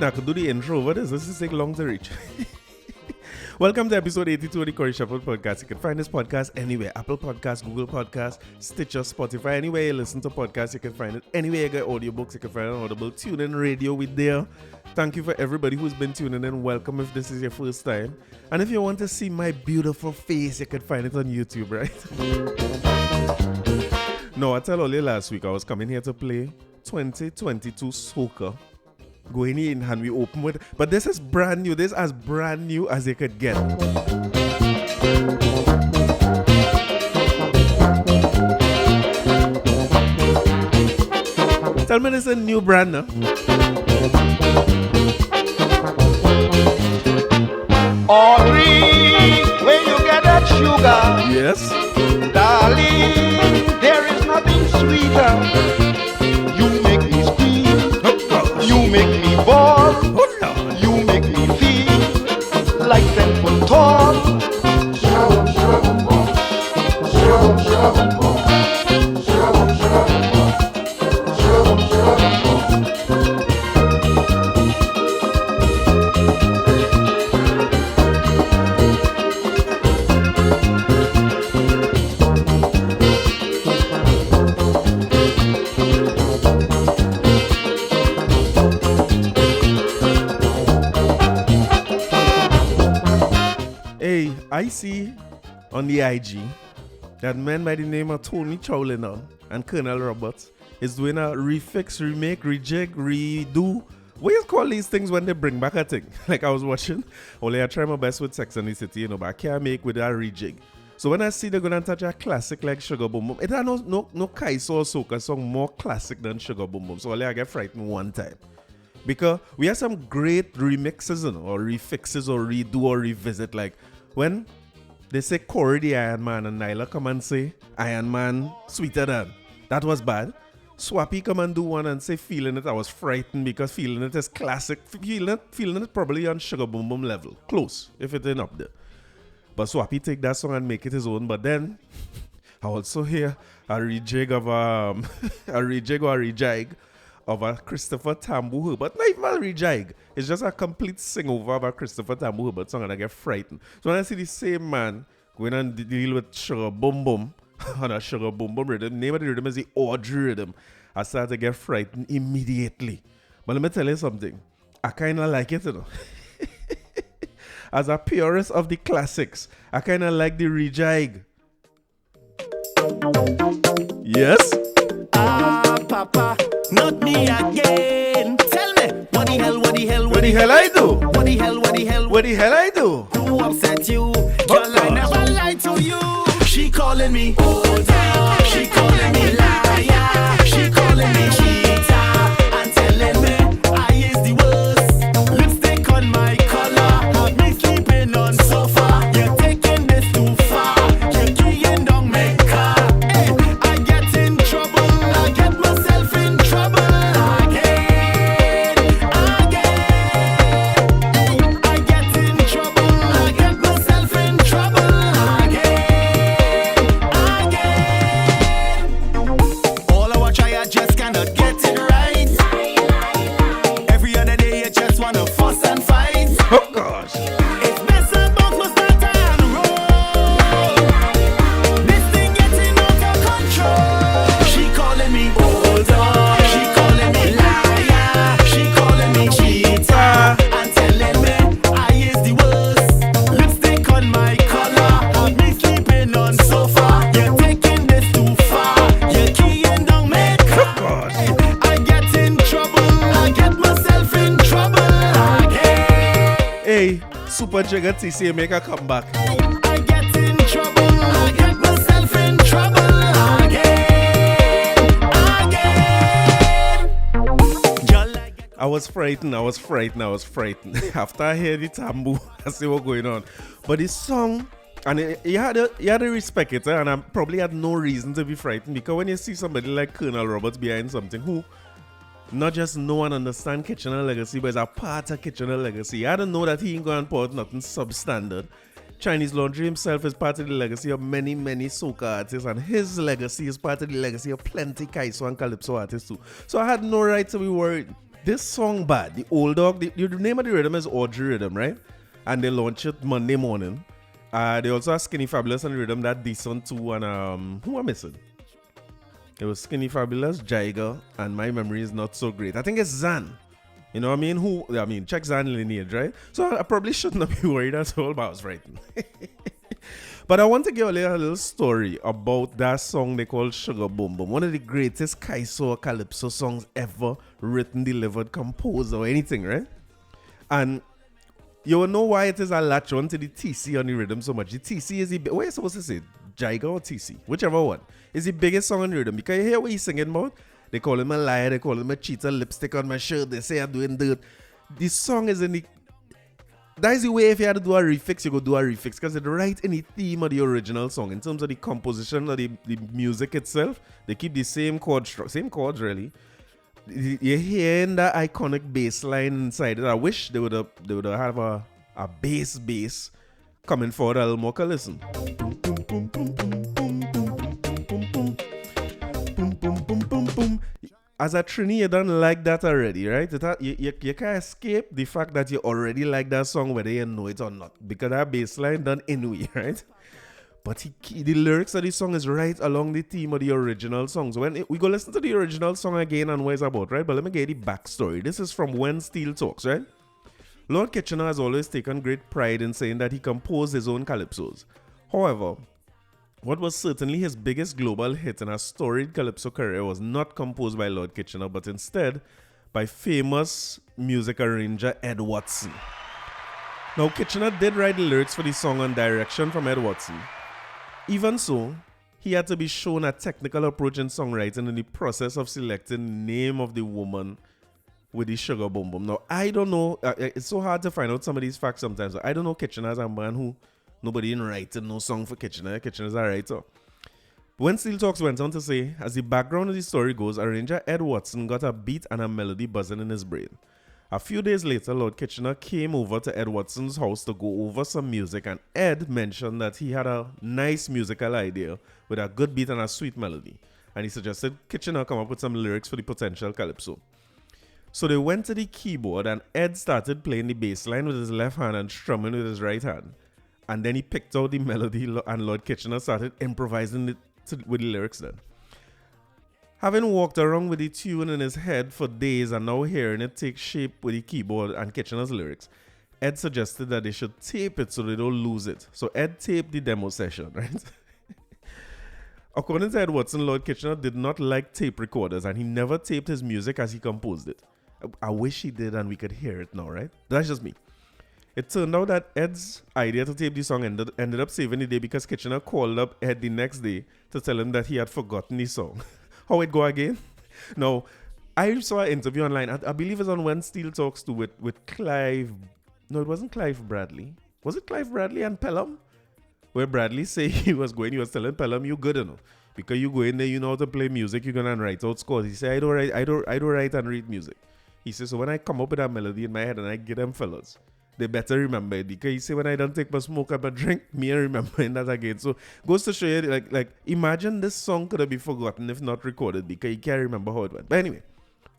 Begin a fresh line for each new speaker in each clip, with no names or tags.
I could do the intro. What is this? This is take long to reach. Welcome to episode 82 of the Corey Shuffle Podcast. You can find this podcast anywhere. Apple Podcasts, Google Podcasts, Stitcher, Spotify. Anywhere you listen to podcasts, you can find it. Anywhere you get audiobooks, you can find it on Audible. Tune in radio with there. Thank you for everybody who's been tuning in. Welcome if this is your first time. And if you want to see my beautiful face, you can find it on YouTube, right? No, I told you last week I was coming here to play 2022 Soca. Going in and we open with, but this is brand new. This is as brand new as it could get. Tell me this is a new brand now.
Audrey, where you get that sugar?
Yes.
Darling, there is nothing sweeter. You make me squeeze, you make me ball, you make me feel like 10 foot tall.
I see on the IG that man by the name of Tony Chowlin and Kernel Roberts is doing a refix, remake, rejig, redo. What do you call these things when they bring back a thing? Like I was watching, only I try my best with Sex and the City, but I can't make with a rejig. So when I see they're gonna touch a classic like Sugar Boom Boom, it had no Kaiso or Soca song more classic than Sugar Boom Boom. So only I get frightened one time. Because we have some great remixes, or refixes, or redo, or revisit. Like when they say Corey the Iron Man and Nyla come and say Iron Man sweeter than. That was bad. Swappy come and do one and say Feeling It. I was frightened because Feeling It is classic. Feeling it probably on Sugar Boom Boom level. Close, if it ain't up there. But Swappy take that song and make it his own. But then I also hear a rejig of a rejig of a Christopher Tambu Herbert. Not even a rejig. It's just a complete sing-over of a Christopher Tambu Herbert song and I get frightened. So when I see the same man going and deal with Sugar Boom Boom on a Sugar Boom Boom rhythm, name of the rhythm is the Audrey Riddim, I start to get frightened immediately. But let me tell you something. I kind of like it, you know. As a purist of the classics, I kind of like the rejig. Yes?
Papa, not me again. Tell me, what the hell
I do?
What the hell
I do?
Who upset you? Girl, I never lied to you. She calling me older, she calling me liar, she calling me cheater, and telling me I is the worst. Lipstick on my collar, have me sleeping on sofa. You're taking this too far, you're keying down my car. Hey, I get in trouble, I get myself in trouble again. Hey, I get in trouble, I get myself in trouble again. All I watch, I just cannot get it right. Every other day, you just wanna fuss and fight.
Oh gosh.
It's best about my start and roll. This thing getting out of control. She calling me older, she calling me liar, she calling me cheater, and telling me I is the worst. Lipstick on my collar, have me sleeping on sofa. You're taking this too far, you're keying down my car.
gosh.
I get in trouble, I get myself in trouble again.
Hey, Super Jigger TC make a comeback.
I get in trouble, I get myself in trouble again.
I was frightened. After I heard the tambu, I see what's going on. But this song, and you had to respect it, and I probably had no reason to be frightened, because when you see somebody like Kernel Roberts behind something who not just know and understand Kitchener legacy, but is a part of Kitchener legacy, you had to know that he ain't going to put nothing substandard. Chinese Laundry himself is part of the legacy of many, many soca artists, and his legacy is part of the legacy of plenty Kaiso and Calypso artists too. So I had no right to be worried. This song bad. The old dog, the name of the rhythm is Audrey Riddim, right? And they launch it Monday morning. They also have Skinny Fabulous and Rhythm That Decent too. And who am I missing? It was Skinny Fabulous, Jaiga, and my memory is not so great. I think it's Zan. You know what I mean? Check Zan lineage, right? So I probably shouldn't be worried at all about I was writing. But I want to give a little story about that song they call Sugar Boom Boom. One of the greatest Kaiso Calypso songs ever written, delivered, composed, or anything, right? And you will know why it is a latch on to the TC on the rhythm so much. The TC is what are you supposed to say? Jaiga or TC? Whichever one. Is the biggest song on the rhythm. Because you hear what he's singing about? They call him a liar, they call him a cheater, lipstick on my shirt, they say I'm doing dirt. This song is in the... That is the way if you had to do a refix, you go do a refix. Because they write any theme of the original song. In terms of the composition of the music itself, they keep the same chord structure. Same chords, really. You're hearing that iconic bass line inside it. I wish they would have a bass coming forward a little more. Listen. As a Trini, you don't like that already, right? You can't escape the fact that you already like that song whether you know it or not. Because that bass line done anyway, right? But the lyrics of the song is right along the theme of the original song. So when we go listen to the original song again and what it's about, right? But let me get the backstory. This is from When Steel Talks, right? Lord Kitchener has always taken great pride in saying that he composed his own calypsos. However, what was certainly his biggest global hit in a storied calypso career was not composed by Lord Kitchener, but instead by famous music arranger Ed Watson. Now, Kitchener did write the lyrics for the song on direction from Ed Watson. Even so, he had to be shown a technical approach in songwriting in the process of selecting the name of the woman with the Sugar Boom Boom. Now, I don't know. It's so hard to find out some of these facts sometimes. I don't know Kitchener as a man who nobody in writing no song for Kitchener. Kitchener's a writer. When Steel Talks went on to say, as the background of the story goes, arranger Ed Watson got a beat and a melody buzzing in his brain. A few days later, Lord Kitchener came over to Ed Watson's house to go over some music, and Ed mentioned that he had a nice musical idea with a good beat and a sweet melody. And he suggested Kitchener come up with some lyrics for the potential calypso. So they went to the keyboard, and Ed started playing the bass line with his left hand and strumming with his right hand. And then he picked out the melody, and Lord Kitchener started improvising it with the lyrics then. Having walked around with the tune in his head for days and now hearing it take shape with the keyboard and Kitchener's lyrics, Ed suggested that they should tape it so they don't lose it. So Ed taped the demo session, right? According to Ed Watson, Lord Kitchener did not like tape recorders and he never taped his music as he composed it. I wish he did and we could hear it now, right? That's just me. It turned out that Ed's idea to tape the song ended up saving the day because Kitchener called up Ed the next day to tell him that he had forgotten the song. How it go again? Now, I saw an interview online. I believe it's on When Steel Talks too with Clive. No, it wasn't Clive Bradley. Was it Clive Bradley and Pelham? Where Bradley say he was telling Pelham, you good enough. Because you go in there, you know how to play music, you're gonna write out scores. He said, I don't write and read music. He said, so when I come up with that melody in my head and I get them fellas, they better remember it. Because he said, when I don't take my smoke up and drink, me and remembering that again. So goes to show you, like imagine this song could have been forgotten if not recorded because you can't remember how it went. But anyway,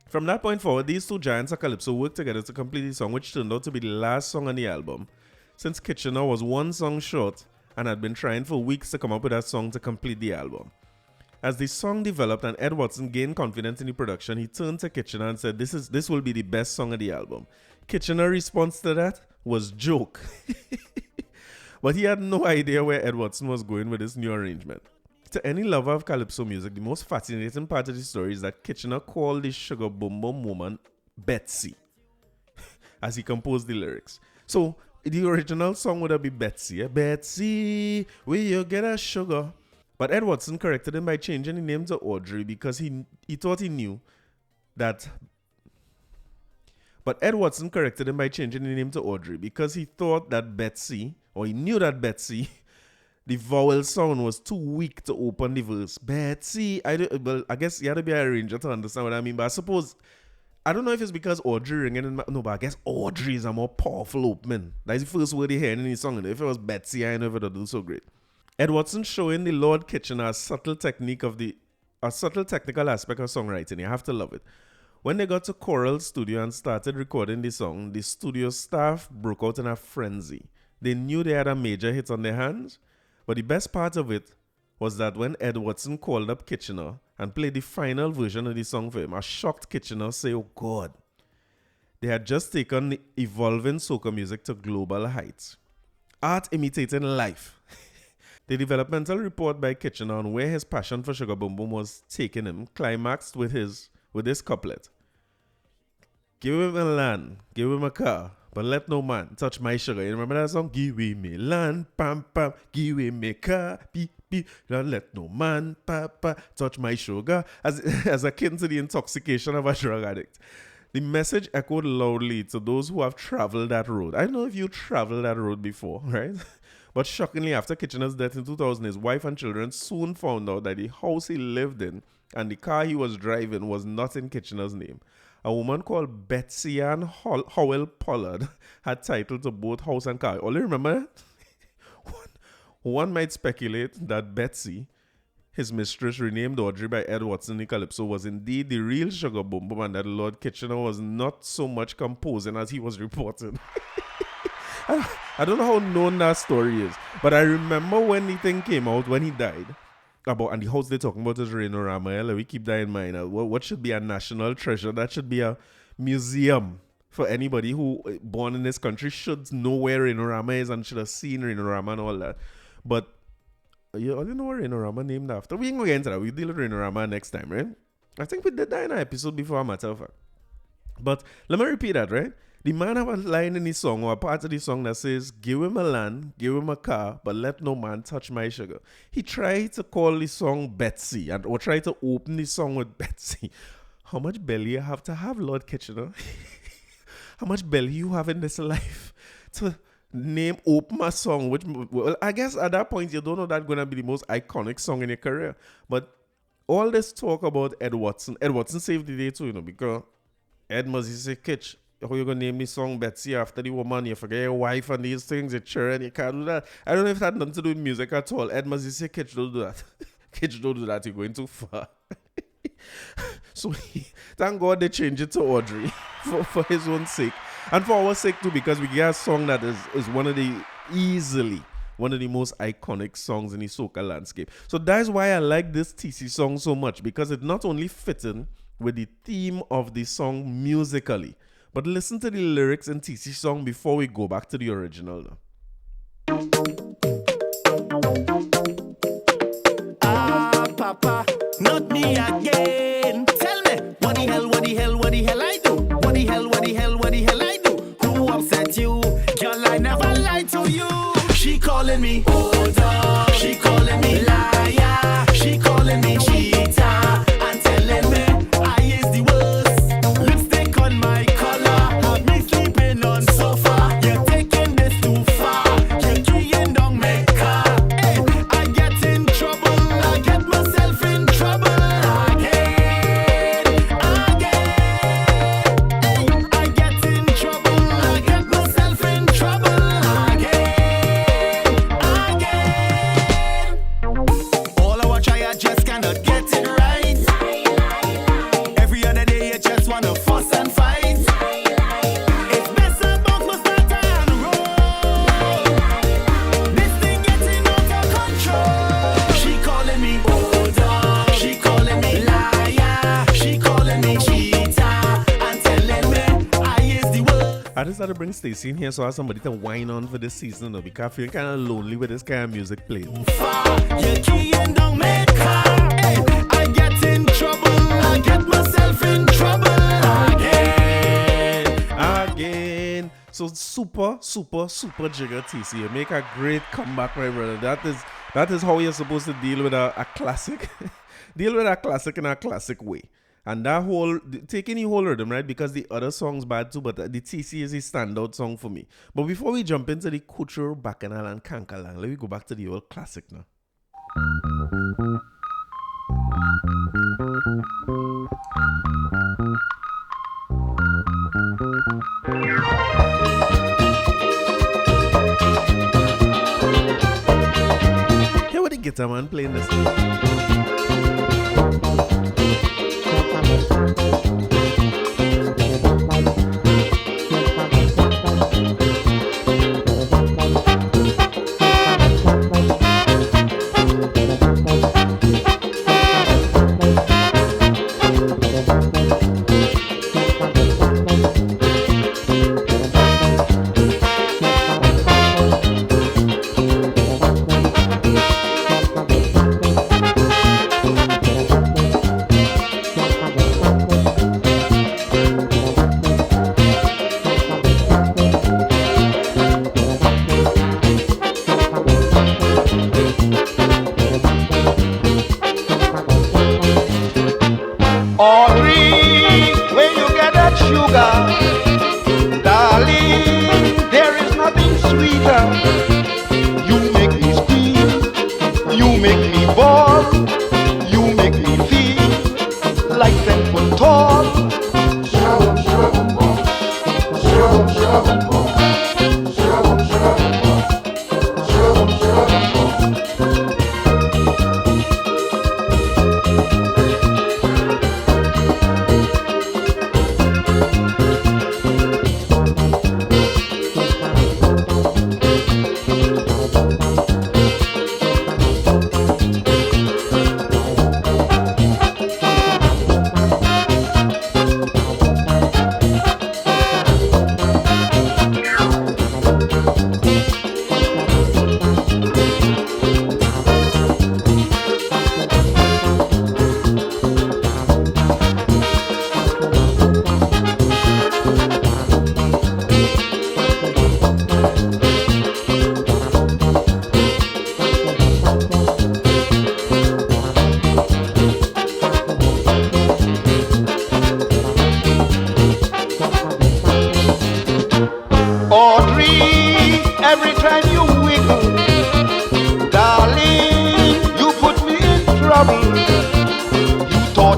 from that point forward, these two giants of calypso worked together to complete the song, which turned out to be the last song on the album, since Kitchener was one song short and had been trying for weeks to come up with that song to complete the album. As the song developed and Ed Watson gained confidence in the production, he turned to Kitchener and said, this will be the best song of the album. Kitchener's response to that was joke. But he had no idea where Ed Watson was going with this new arrangement. To any lover of calypso music, the most fascinating part of the story is that Kitchener called the Sugar Boom Boom woman Betsy as he composed the lyrics. So the original song would have been Betsy. Betsy, where you get a sugar? But Ed Watson corrected him by changing the name to Audrey because he thought he knew that. But Ed Watson corrected him by changing the name to Audrey because he thought that Betsy, or he knew that Betsy, the vowel sound was too weak to open the verse. Betsy, I guess you had to be a arranger to understand what I mean. But I suppose, I don't know if it's because Audrey ringing in no, but I guess Audrey is a more powerful opening. That's the first word you hear in the song. If it was Betsy, I never would do so great. Ed Watson showing the Lord Kitchener a subtle technical aspect of songwriting. You have to love it. When they got to Coral Studio and started recording the song, the studio staff broke out in a frenzy. They knew they had a major hit on their hands, but the best part of it was that when Ed Watson called up Kitchener and played the final version of the song for him, a shocked Kitchener said, "Oh God." They had just taken the evolving soca music to global heights. Art imitating life. The developmental report by Kitchener on where his passion for Sugar Boom Boom was taking him climaxed with this couplet. "Give him a land, give him a car, but let no man touch my sugar." You remember that song? "Give him me land, pam pam, give him me car, beep beep, don't let no man, papa, touch my sugar." As akin to the intoxication of a drug addict. The message echoed loudly to those who have traveled that road. I don't know if you traveled that road before, right? But shockingly, after Kitchener's death in 2000, his wife and children soon found out that the house he lived in and the car he was driving was not in Kitchener's name. A woman called Betsy Ann Howell Pollard had title to both house and car. Only remember that? One might speculate that Betsy, his mistress renamed Audrey by Ed Watson in Calypso, was indeed the real Sugar Boom Boom, and that Lord Kitchener was not so much composing as he was reporting. I don't know how known that story is, but I remember when the thing came out, when he died, and the house they're talking about is Rainorama. We keep that in mind. What should be a national treasure? That should be a museum for anybody who born in this country should know where Rainorama is and should have seen Rainorama and all that. But you already know what Rainorama named after. We ain't gonna get into that. We'll deal with Rainorama next time, right? I think we did that in an episode before, matter of fact. But let me repeat that, right? The man have a line in his song, or a part of the song, that says, "Give him a land, give him a car, but let no man touch my sugar." He tried to call the song Betsy, or tried to open the song with Betsy. How much belly you have to have, Lord Kitchener? How much belly you have in this life to open a song, which, well, I guess at that point, you don't know that's going to be the most iconic song in your career. But all this talk about Ed Watson saved the day too, because Ed must say, "Kitch, how you gonna name the song Betsy after the woman? You forget your wife and these things, your children, you can't do that." I don't know if that had nothing to do with music at all. Ed must say, "Kitch, don't do that." "Kitch, don't do that, you're going too far." So thank God they changed it to Audrey for his own sake. And for our sake too, because we get a song that is easily one of the most iconic songs in the soca landscape. So that's why I like this TC song so much, because it not only fits in with the theme of the song musically, but listen to the lyrics in TC song before we go back to the original.
Papa, not me again. Tell me, what the hell I do? What the hell I do? Who upset you? Girl, I never lied to you. She calling me older, she calling me liar, she calling me cheater, and telling me I is the worst. Lipstick on my collar, have me sleeping on sofa. You're taking this too far, you're keying down my car. Hey, I get in trouble, I get myself in trouble again. Hey, I get in trouble, I get myself in trouble again. All I watch, I just cannot get it right. Every other day, you just wanna fuss and fight. It's best about my start and roll. This thing getting out of control. She calling me older, she calling me liar, she calling me cheater, and telling me I is the worst.
I just had to bring Stacey in here so I have somebody to whine on for this season, because I feel kind of lonely with this kind of music playing.
You're keying down my car. Hey, I get in trouble, I get myself in trouble
Again. So super jigger TC. You make a great comeback, my brother. That is how you're supposed to deal with a classic. Deal with a classic in a classic way. And that whole, taking the whole rhythm, right? Because the other song's bad too, but the TC is a standout song for me. But before we jump into the Couture, Bacchanal, and Kankalang, let me go back to the old classic now. Hear what the guitar man playing this.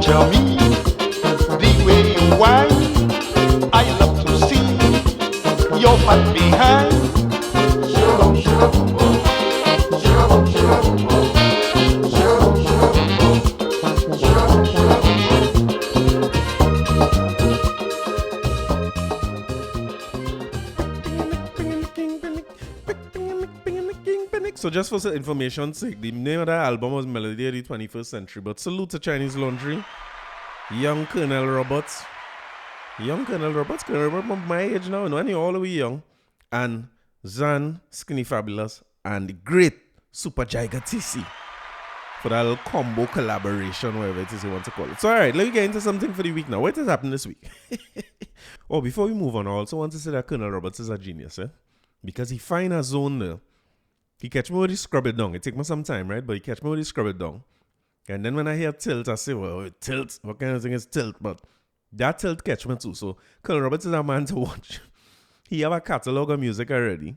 torture me the way you whine. I love to see your fat behind.
So just for some information's sake, the name of that album was Melody of the 21st Century. But salute to Chinese Laundry, young Kernel Roberts. Kernel Roberts my age now, and you're all the way young. And Zan, Skinny Fabulous, and the great Super Jaiga TC for that little combo collaboration, whatever it is you want to call it. So alright, let me get into something for the week now. What has happened this week? Oh, before we move on, I also want to say that Kernel Roberts is a genius, because he find a zone there. He catch me with he scrub it down. It take me some time, right? But he catch me with he scrub it down. And then when I hear tilt, I say, well, tilt? What kind of thing is tilt? But that tilt catch me too. So Kernel Roberts is a man to watch. He have a catalog of music already.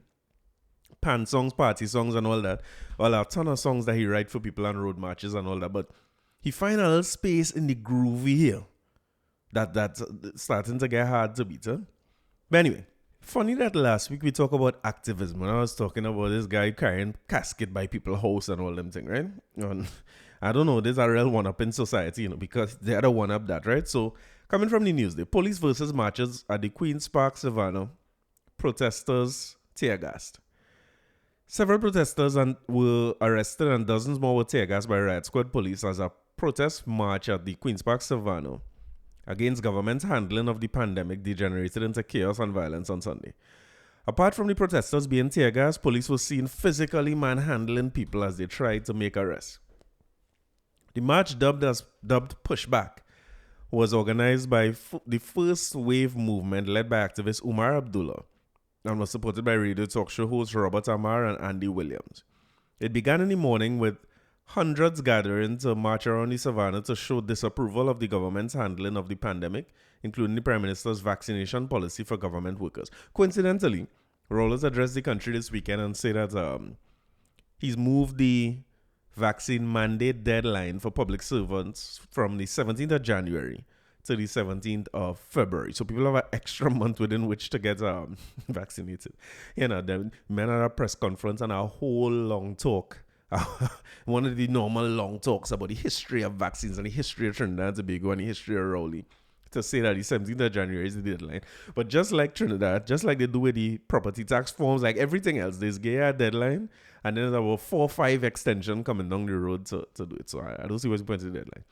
Pan songs, party songs and all that. Well, a ton of songs that he write for people on road marches and all that. But he find a little space in the groovy here that's starting to get hard to beat. But anyway, funny that last week we talked about activism. When I was talking about this guy carrying casket by people's house and all them things, right? And I don't know, there's a real one-up in society, because they had a one-up that, right? So, coming from the news, the police versus marches at the Queen's Park, Savannah. Protesters tear gassed. Several protesters were arrested and dozens more were tear gassed by riot squad police as a protest march at the Queen's Park, Savannah against government's handling of the pandemic degenerated into chaos and violence on Sunday. Apart from the protesters being tear gassed, police were seen physically manhandling people as they tried to make arrests. The march, dubbed Pushback, was organized by the First Wave movement led by activist Umar Abdullah and was supported by radio talk show hosts Robert Amar and Andy Williams. It began in the morning with hundreds gathering to march around the savannah to show disapproval of the government's handling of the pandemic, including the Prime Minister's vaccination policy for government workers. Coincidentally, Rawlings addressed the country this weekend and said that he's moved the vaccine mandate deadline for public servants from the 17th of January to the 17th of February. So people have an extra month within which to get vaccinated. The men at a press conference and a whole long talk. One of the normal long talks about the history of vaccines and the history of Trinidad and Tobago and the history of Rowley, to say that the 17th of January is the deadline. But just like Trinidad, just like they do with the property tax forms, like everything else, there's a deadline, and then there were 4 or 5 extensions coming down the road to do it. So I don't see what's the point of the deadline.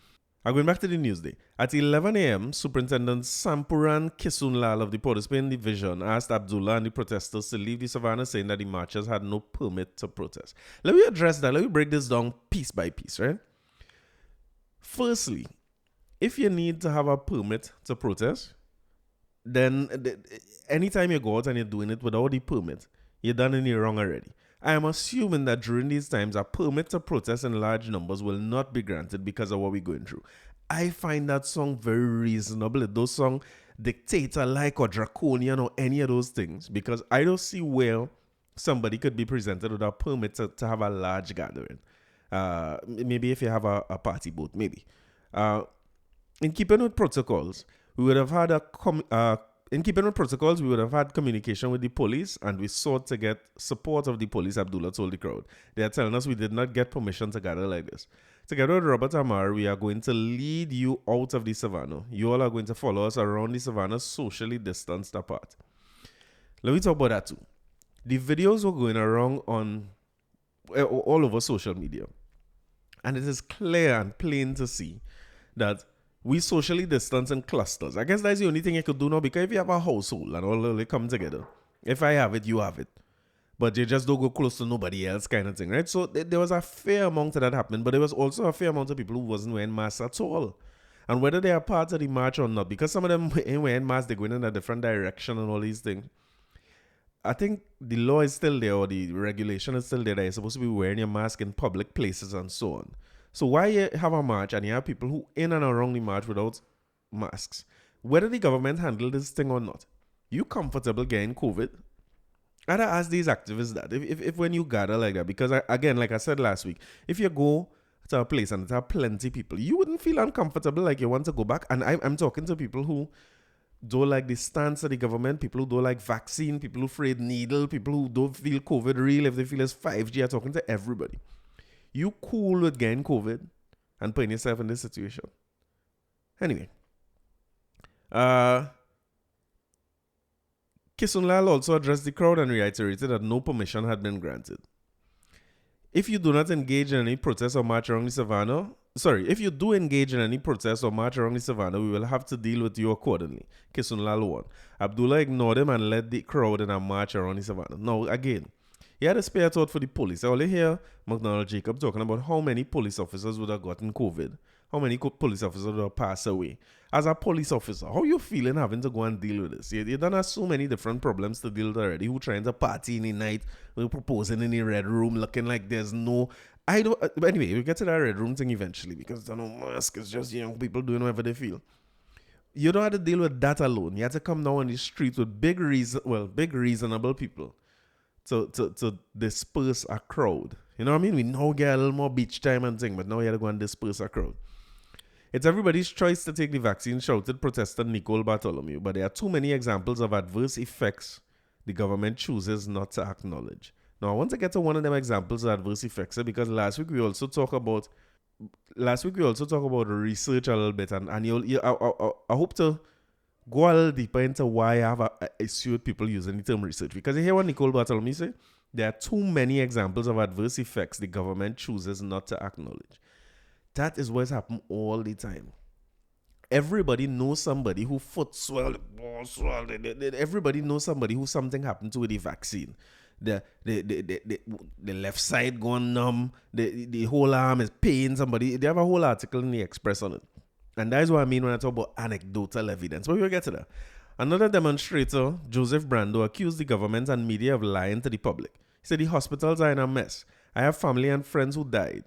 Going back to the news day. At 11 a.m., Superintendent Sampuran Kisunlal of the Port of Spain Division asked Abdullah and the protesters to leave the savannah, saying that the marchers had no permit to protest. Let me address that. Let me break this down piece by piece, right? Firstly, if you need to have a permit to protest, then anytime you go out and you're doing it without the permit, you're done in the wrong already. I am assuming that during these times, a permit to protest in large numbers will not be granted because of what we're going through. I find that song very reasonable. If those songs dictator-like or draconian or any of those things, because I don't see where somebody could be presented with a permit to have a large gathering. Maybe if you have a party boat, maybe. In keeping with protocols, we would have had communication with the police, and we sought to get support of the police, Abdullah told the crowd. They are telling us we did not get permission to gather like this. Together with Robert Amar, we are going to lead you out of the savannah. You all are going to follow us around the savannah, socially distanced apart. Let me talk about that too. The videos were going around on all over social media, and it is clear and plain to see that we socially distance in clusters. I guess that's the only thing you could do now, because if you have a household and all they come together, if I have it, you have it. But you just don't go close to nobody else kind of thing, right? So there was a fair amount of that happening, but there was also a fair amount of people who wasn't wearing masks at all. And whether they are part of the march or not, because some of them ain't wearing masks, they're going in a different direction and all these things. I think the law is still there, or the regulation is still there, that you're supposed to be wearing your mask in public places and so on. So why you have a march and you have people who in and around the march without masks? Whether the government handle this thing or not, you comfortable getting COVID? I'd ask these activists that if when you gather like that, because again, like I said last week, if you go to a place and there are plenty people, you wouldn't feel uncomfortable like you want to go back. And I'm talking to people who don't like the stance of the government, people who don't like vaccine, people who afraid needle, people who don't feel COVID real if they feel it's 5G. I'm talking to everybody. You cool with getting COVID and putting yourself in this situation. Anyway. Kisunlal also addressed the crowd and reiterated that no permission had been granted. If you do not engage in any protest or march around the savannah, if you do engage in any protest or march around the savannah, we will have to deal with you accordingly. Kisunlal won. Abdullah ignored him and led the crowd in a march around the savannah. Now, again, he had a spare thought for the police. I only hear McDonald Jacob talking about how many police officers would have gotten COVID. How many police officers would have passed away. As a police officer, how you feeling having to go and deal with this? You done have so many different problems to deal with already. Who trying to party in the night, who proposing in the red room, looking like there's no... But anyway, we'll get to that red room thing eventually because there's no mask. It's just young people doing whatever they feel. You don't have to deal with that alone. You have to come down on the street with big reasonable people to disperse a crowd. You know what I mean? We now get a little more beach time and thing, but now you have to go and disperse a crowd. It's everybody's choice to take the vaccine, shouted protester Nicole Bartholomew, but there are too many examples of adverse effects the government chooses not to acknowledge. Now, I want to get to one of them examples of adverse effects because last week we also talked about research a little bit, and I hope to go a little deeper into why I have an issue with people using the term research. Because you hear what Nicole Bartholomew say? There are too many examples of adverse effects the government chooses not to acknowledge. That is what's happening all the time. Everybody knows somebody who foot swelled, ball swelled. Everybody knows somebody who something happened to with the vaccine. The left side gone numb. The whole arm is pain. Somebody, they have a whole article in the Express on it. And that is what I mean when I talk about anecdotal evidence. But we'll get to that. Another demonstrator, Joseph Brando, accused the government and media of lying to the public. He said the hospitals are in a mess. I have family and friends who died.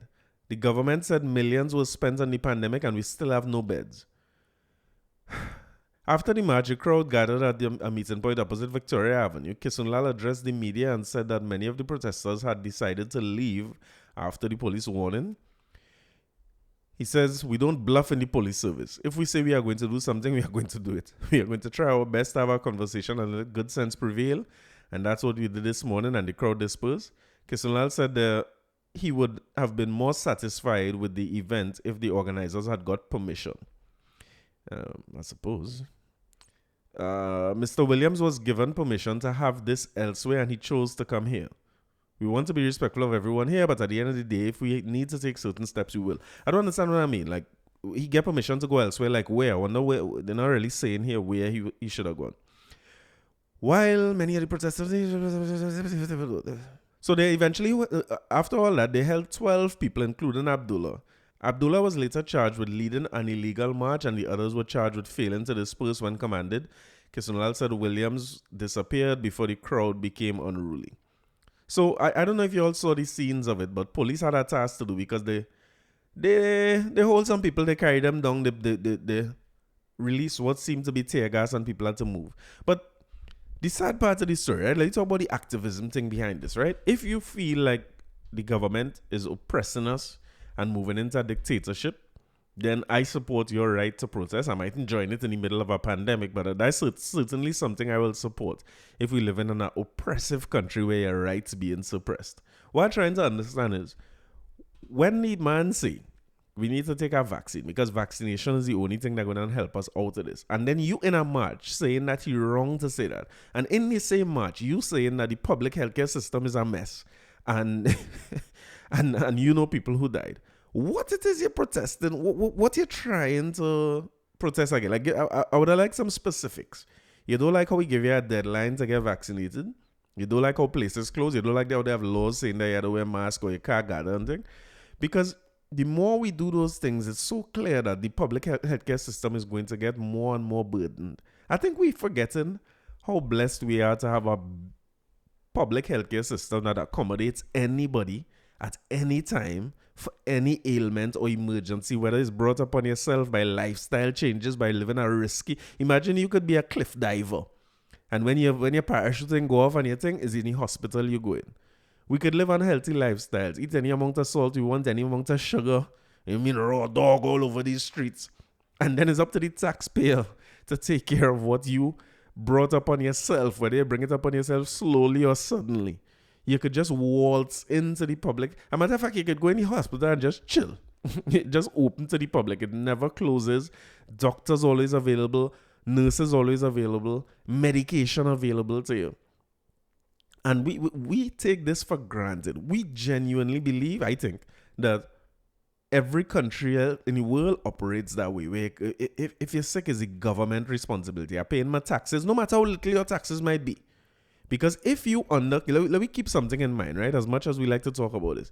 The government said millions were spent on the pandemic and we still have no beds. After the march, a crowd gathered at a meeting point opposite Victoria Avenue. Kisunlal addressed the media and said that many of the protesters had decided to leave after the police warning. He says, we don't bluff in the police service. If we say we are going to do something, we are going to do it. We are going to try our best to have a conversation and let good sense prevail. And that's what we did this morning, and the crowd dispersed. Kisunlal said he would have been more satisfied with the event if the organizers had got permission. I suppose. Mr. Williams was given permission to have this elsewhere and he chose to come here. We want to be respectful of everyone here, but at the end of the day, if we need to take certain steps, we will. I don't understand what I mean. Like, he get permission to go elsewhere, like where? I wonder where. They're not really saying here where he should have gone. While many of the protesters... So they eventually, after all that, they held 12 people, including Abdullah. Abdullah was later charged with leading an illegal march, and the others were charged with failing to disperse when commanded. Kisunlal said Williams disappeared before the crowd became unruly. So I don't know if you all saw the scenes of it, but police had a task to do because they hold some people, they carry them down, they release what seemed to be tear gas, and people had to move. But the sad part of the story, right? Let's talk about the activism thing behind this, right? If you feel like the government is oppressing us and moving into a dictatorship, then I support your right to protest. I mightn't join it in the middle of a pandemic, but that's certainly something I will support if we live in an oppressive country where your rights being suppressed. What I'm trying to understand is, when the man say, we need to take a vaccine because vaccination is the only thing that's going to help us out of this. And then you in a march saying that you're wrong to say that. And in the same march, you saying that the public healthcare system is a mess. And and you know people who died. What it is you're protesting? What you're trying to protest again? Like, I would have liked some specifics. You don't like how we give you a deadline to get vaccinated. You don't like how places close. You don't like how they have laws saying that you have to wear a mask or you can't gather and thing. Because the more we do those things, it's so clear that the public healthcare system is going to get more and more burdened. I think we're forgetting how blessed we are to have a public healthcare system that accommodates anybody at any time for any ailment or emergency, whether it's brought upon yourself by lifestyle changes, by living a risky... Imagine you could be a cliff diver, and when your parachuting go off and your thing is in the hospital you go in. We could live on healthy lifestyles, eat any amount of salt we want, any amount of sugar. You mean raw dog all over these streets. And then it's up to the taxpayer to take care of what you brought up on yourself, whether you bring it up on yourself slowly or suddenly. You could just waltz into the public. As a matter of fact, you could go in the hospital and just chill. Just open to the public. It never closes. Doctors always available. Nurses always available. Medication available to you. And we take this for granted. We genuinely believe, I think, that every country in the world operates that way. Where if you're sick, it's a government responsibility. You're paying my taxes, no matter how little your taxes might be. Because if you let me keep something in mind, right? As much as we like to talk about this.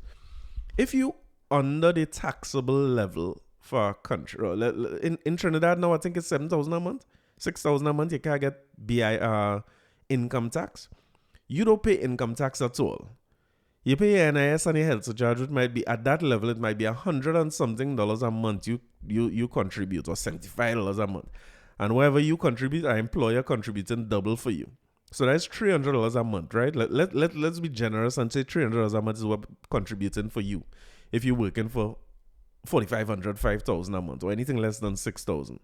If you under the taxable level for a country, in Trinidad now, I think it's 7,000 a month, 6,000 a month, you can't get income tax. You don't pay income tax at all. You pay your NIS and your health charge, it might be at that level, it might be $100 and something a month you contribute, or $75 a month. And wherever you contribute, our employer contributing double for you. So that's $300 a month, right? Let's be generous and say $300 a month is what contributing for you. If you're working for $4,500, $5,000 a month, or anything less than $6,000.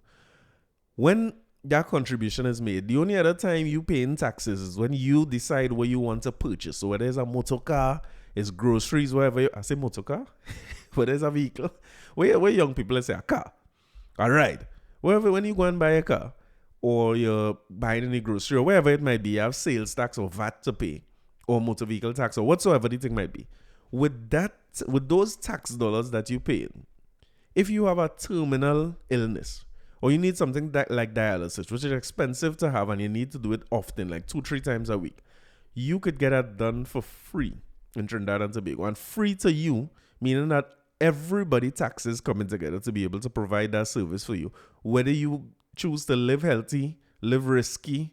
When that contribution is made, the only other time you pay in taxes is when you decide what you want to purchase. So whether it's a motor car, it's groceries, wherever I say motor car, whether it's a vehicle, where young people say a car. All right. When you go and buy a car, or you're buying any grocery, or wherever it might be, you have sales tax or VAT to pay, or motor vehicle tax, or whatsoever the thing might be. With those tax dollars that you pay, if you have a terminal illness, or you need something like dialysis, which is expensive to have and you need to do it often, like 2-3 times a week, you could get that done for free in Trinidad and Tobago. And free to you, meaning that everybody taxes coming together to be able to provide that service for you. Whether you choose to live healthy, live risky,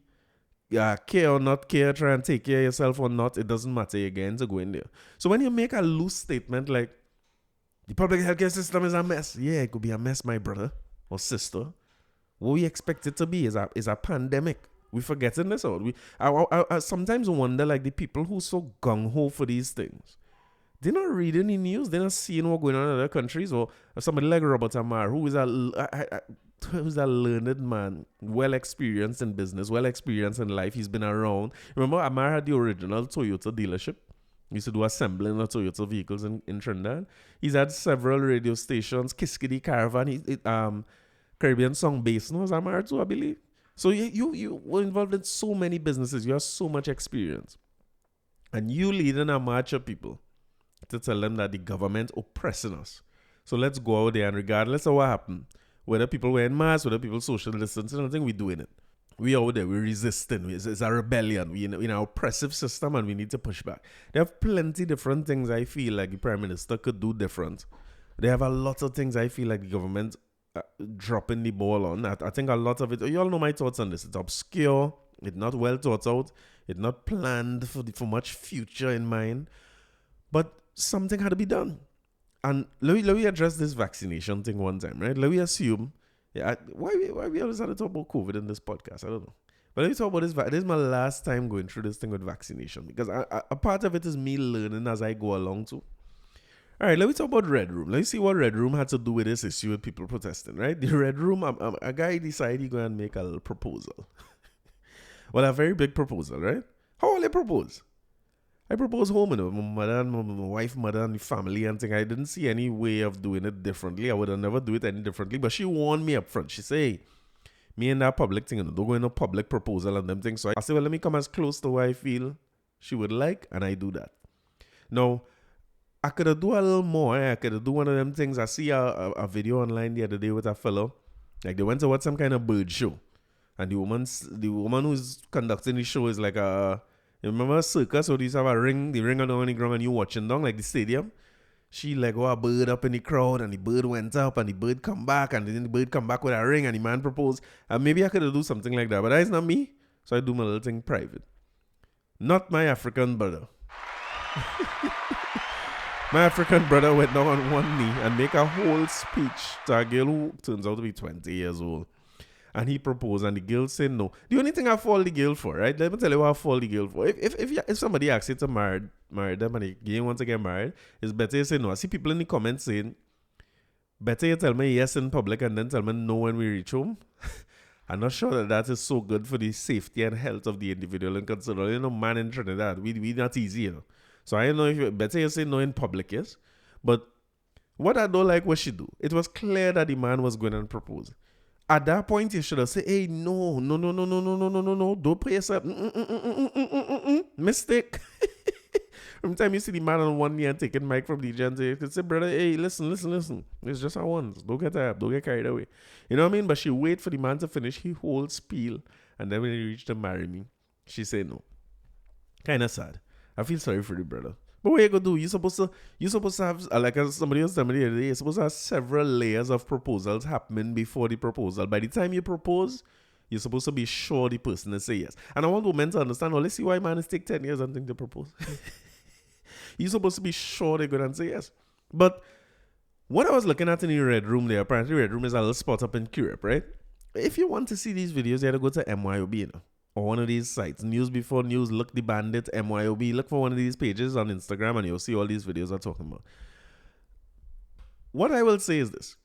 care or not care, try and take care of yourself or not, it doesn't matter, you're going to go in there. So when you make a loose statement like, the public healthcare system is a mess. Yeah, it could be a mess, my brother or sister. What we expect it to be is a pandemic. We're forgetting this out. I sometimes wonder, like, the people who so gung-ho for these things, they're not reading the news. They're not seeing what's going on in other countries. Or somebody like Robert Amar, who is who's a learned man, well experienced in business, well experienced in life. He's been around. Remember, Amar had the original Toyota dealership. He used to do assembling of Toyota vehicles in Trinidad. He's had several radio stations, Kiskidi Caravan, Caribbean Song Basin was Amar too, I believe. So you were involved in so many businesses. You have so much experience. And you leading a march of people to tell them that the government oppressing us. So let's go out there, and regardless of what happened, whether people wearing masks, whether people social distancing, I think we're doing it. We out there, we're resisting. It's a rebellion. We're in an oppressive system and we need to push back. There have plenty different things I feel like the Prime Minister could do different. They have a lot of things I feel like the government dropping the ball on. I think a lot of it, you all know my thoughts on this. It's obscure. It's not well thought out. It's not planned for much future in mind. But something had to be done. And let me address this vaccination thing one time, right? Let me assume, why we always had to talk about COVID in this podcast? I don't know. But let me talk about this. This is my last time going through this thing with vaccination, because a part of it is me learning as I go along too. All right, let me talk about Red Room. Let me see what Red Room had to do with this issue with people protesting, right? The Red Room, a guy decided he's going to make a little proposal. Well, a very big proposal, right? How will I propose? I propose home, my mother and my wife, mother and the family and thing. I didn't see any way of doing it differently. I would have never do it any differently. But she warned me up front. She said, hey, me and that public thing, don't go in a public proposal and them things. So I said, well, let me come as close to what I feel she would like, and I do that. Now, I could have do a little more. I could have do one of them things. I see a video online the other day with a fellow. Like, they went to watch some kind of bird show. And the woman who's conducting the show is like you remember a circus? So these have a ring, the ring on the ground, and you watching down like the stadium. She like a bird up in the crowd, and the bird went up, and the bird come back, and then the bird come back with a ring, and the man proposed. And maybe I could have do something like that, but that's not me. So I do my little thing private. Not my African brother. My African brother went down on one knee and make a whole speech to a girl who turns out to be 20 years old. and he proposed, and the girl said no. The only thing I fault the girl for, right? Let me tell you what I fault the girl for. If somebody asks you to marry them and you want to get married, it's better you say no. I see people in the comments saying, better you tell me yes in public and then tell me no when we reach home. I'm not sure that is so good for the safety and health of the individual and consider. You know, man in Trinidad, we not easy, you know. So I don't know if you better you say no in public, yes. But what I don't like what she do, it was clear that the man was going to propose. At that point, you should have said, hey, no, don't pray yourself. Mistake. From the time you see the man on one knee and taking mic from the DJ, you could say, brother, hey, listen. It's just a once. Don't get up. Don't get carried away. You know what I mean? But she wait for the man to finish his whole spiel. And then when he reached to marry me, she said no. Kind of sad. I feel sorry for the brother. But what you gonna do? You're supposed to have, like as somebody else told me the other day, you're supposed to have several layers of proposals happening before the proposal. By the time you propose, you're supposed to be sure the person will say yes. And I want women to understand, let's see why man is take 10 years and think to propose. You're supposed to be sure they're going to say yes. But what I was looking at in the Red Room there, apparently Red Room is a little spot up in Europe, right? If you want to see these videos, you have to go to MYOB, you know, or one of these sites. News Before News, Look the Bandit, MYOB. Look for one of these pages on Instagram and you'll see all these videos I'm talking about. What I will say is this.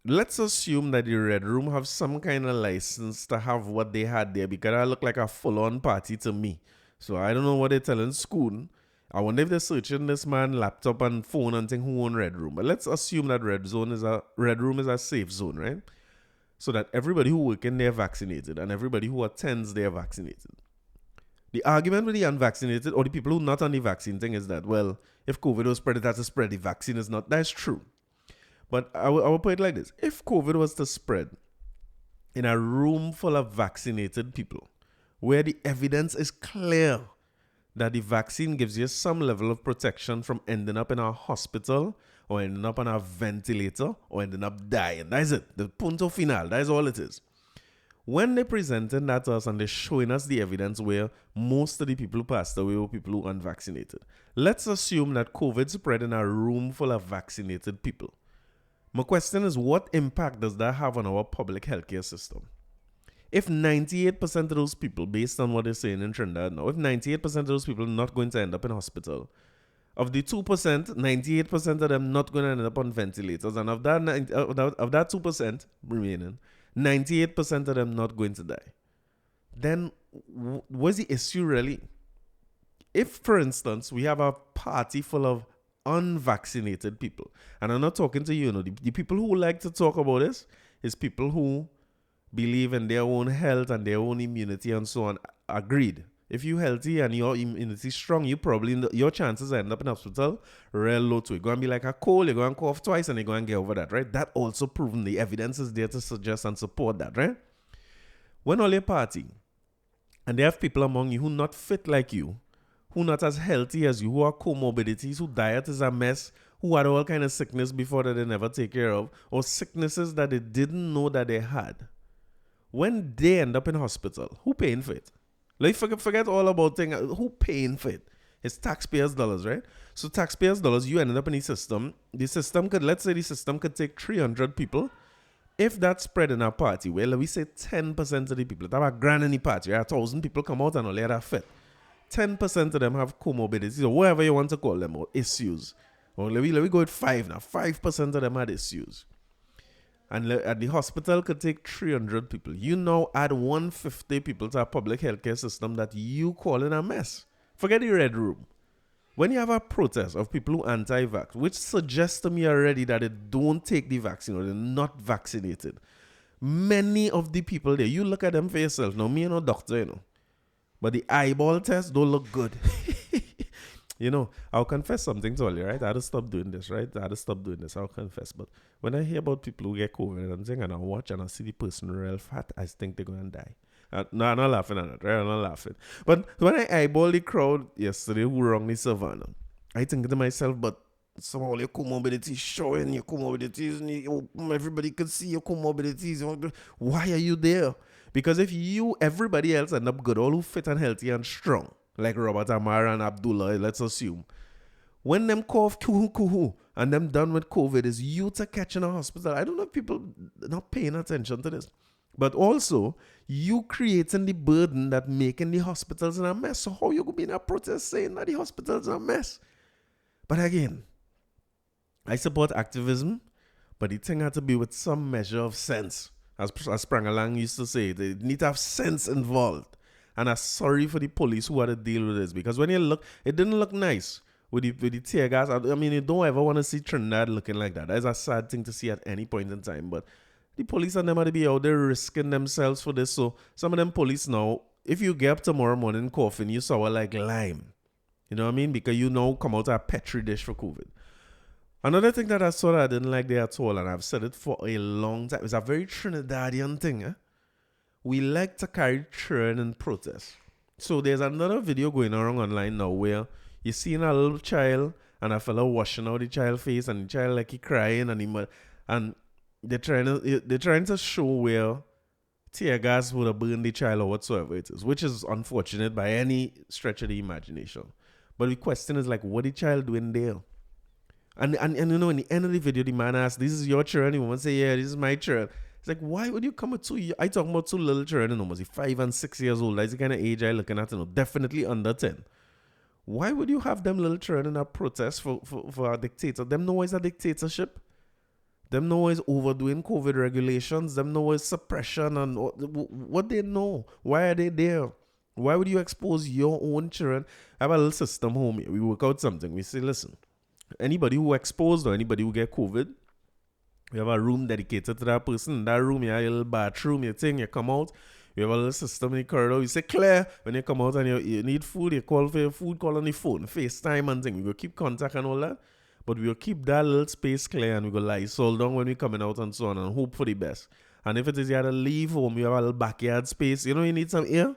Let's assume that the Red Room have some kind of license to have what they had there, because that looked like a full-on party to me. So I don't know what they're telling school. I wonder if they're searching this man laptop and phone and think who own Red Room. But let's assume that Red Room is a safe zone, right? So that everybody who work in there vaccinated and everybody who attends there vaccinated. The argument with the unvaccinated or the people who not on the vaccine thing is that, well, if COVID was spread, that's a spread. The vaccine is not. That's true. But I will put it like this. If COVID was to spread in a room full of vaccinated people, where the evidence is clear that the vaccine gives you some level of protection from ending up in a hospital or ending up on a ventilator or ending up dying. That is it. The punto final. That is all it is. When they presented that to us and they're showing us the evidence where most of the people who passed away were people who were unvaccinated. Let's assume that COVID spread in a room full of vaccinated people. My question is, what impact does that have on our public healthcare system? If 98% of those people, based on what they're saying in Trinidad now, if 98% of those people are not going to end up in hospital, of the 2%, 98% of them not going to end up on ventilators, and of that 2% remaining, 98% of them not going to die, then what's the issue really? If, for instance, we have a party full of unvaccinated people, and I'm not talking to you, the people who like to talk about this is people who believe in their own health and their own immunity and so on. Agreed. If you're healthy and your immunity strong, you probably, your chances of ending up in hospital real low too. It's going to be like a cold, you're going to cough twice and you're going to get over that, right? That also proven. The evidence is there to suggest and support that, right? When all you're partying and they have people among you who not fit like you, who not as healthy as you, who are comorbidities, who diet is a mess, who had all kind of sickness before that they never take care of, or sicknesses that they didn't know that they had. When they end up in hospital, who paying for it? Like, forget all about things. Who paying for it? It's taxpayers' dollars, right? So taxpayers' dollars, you ended up in the system. The system could, let's say the system could take 300 people. If that spread in a party, well, we say 10% of the people, that have a grand in the party, right? 1,000 people come out and all that fit. 10% of them have comorbidities, or whatever you want to call them, or issues. Or let me go with 5 now. 5% of them had issues. And at the hospital could take 300 people. You now add 150 people to a public healthcare system that you call in a mess. Forget the Red Room. When you have a protest of people who anti-vax, which suggests to me already that they don't take the vaccine or they're not vaccinated, many of the people there, you look at them for yourself. Now, me, no doctor, but the eyeball test don't look good. I'll confess something to all you, right? I had to stop doing this, right? I'll confess. But when I hear about people who get COVID and thing, and I watch and I see the person real fat, I think they're going to die. No, I'm not laughing at that, right? I'm not laughing. But when I eyeball the crowd yesterday who wrongly savannah, I think to myself, but some of your comorbidities showing your comorbidities, and everybody could see your comorbidities. Why are you there? Because if everybody else end up good, all who fit and healthy and strong, like Robert Amara and Abdullah, let's assume, when them cough, kuhu, and them done with COVID, is you to catch in a hospital. I don't know if people not paying attention to this. But also, you creating the burden that making the hospitals in a mess. So how you could be in a protest saying that the hospitals are a mess? But again, I support activism, but the thing had to be with some measure of sense. As Sprangalang used to say, they need to have sense involved. And I'm sorry for the police who had to deal with this, because when you look, it didn't look nice with the tear gas. I mean, you don't ever want to see Trinidad looking like that. That's a sad thing to see at any point in time. But the police and them had to be out there risking themselves for this. So some of them police now, if you get up tomorrow morning coughing, you sour like lime. You know what I mean? Because you now come out a petri dish for COVID. Another thing that I saw that I didn't like there at all, and I've said it for a long time, it's a very Trinidadian thing. Eh? We like to carry churn in protest. So there's another video going around online now where you're seeing a little child and a fellow washing out the child's face, and the child like he crying, and they're trying to show where tear gas would have burned the child or whatsoever it is, which is unfortunate by any stretch of the imagination. But the question is like, what the child doing there? And you know, in the end of the video, the man asks, "This is your children?" The woman say, "Yeah, this is my children." It's like, why would you come with two? I talking about two little children, almost 5 and 6 years old. That's the kind of age I looking at, definitely under 10. Why would you have them little children in a protest for a dictator? Them know it's a dictatorship. Them know it's overdoing COVID regulations. Them know it's suppression and what they know. Why are they there? Why would you expose your own children? I have a little system home here. We work out something. We say, listen, anybody who exposed or anybody who get COVID, we have a room dedicated to that person. In that room, you have a little bathroom, you come out. You have a little system in the corridor. You say, Claire, when you come out and you need food, you call for your food, call on the phone, FaceTime and thing. We will keep contact and all that. But we will keep that little space clear and we go Lysol down when we coming out and so on and hope for the best. And if it is you had to leave home, you have a little backyard space. You need some air.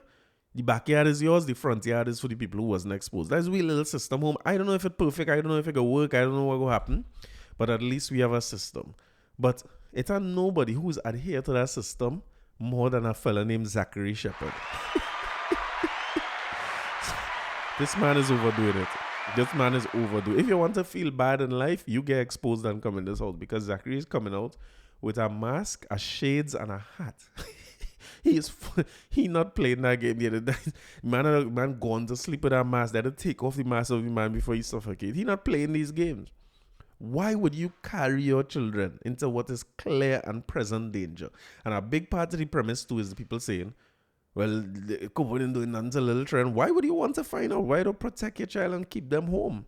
The backyard is yours. The front yard is for the people who wasn't exposed. That's a wee little system home. I don't know if it's perfect. I don't know if it will work. I don't know what will happen. But at least we have a system. But it's a nobody who's adhered to that system more than a fella named Zachary Shepherd. This man is overdoing it. This man is overdoing it. If you want to feel bad in life, you get exposed and come in this house, because Zachary is coming out with a mask, a shades, and a hat. He not playing that game yet. Man gone to sleep with that mask. They had to take off the mask of the man before he suffocate. He not playing these games. Why would you carry your children into what is clear and present danger? And a big part of the premise too is the people saying, well, the COVID isn't doing nothing to little children. Why would you want to find out? Why don't protect your child and keep them home?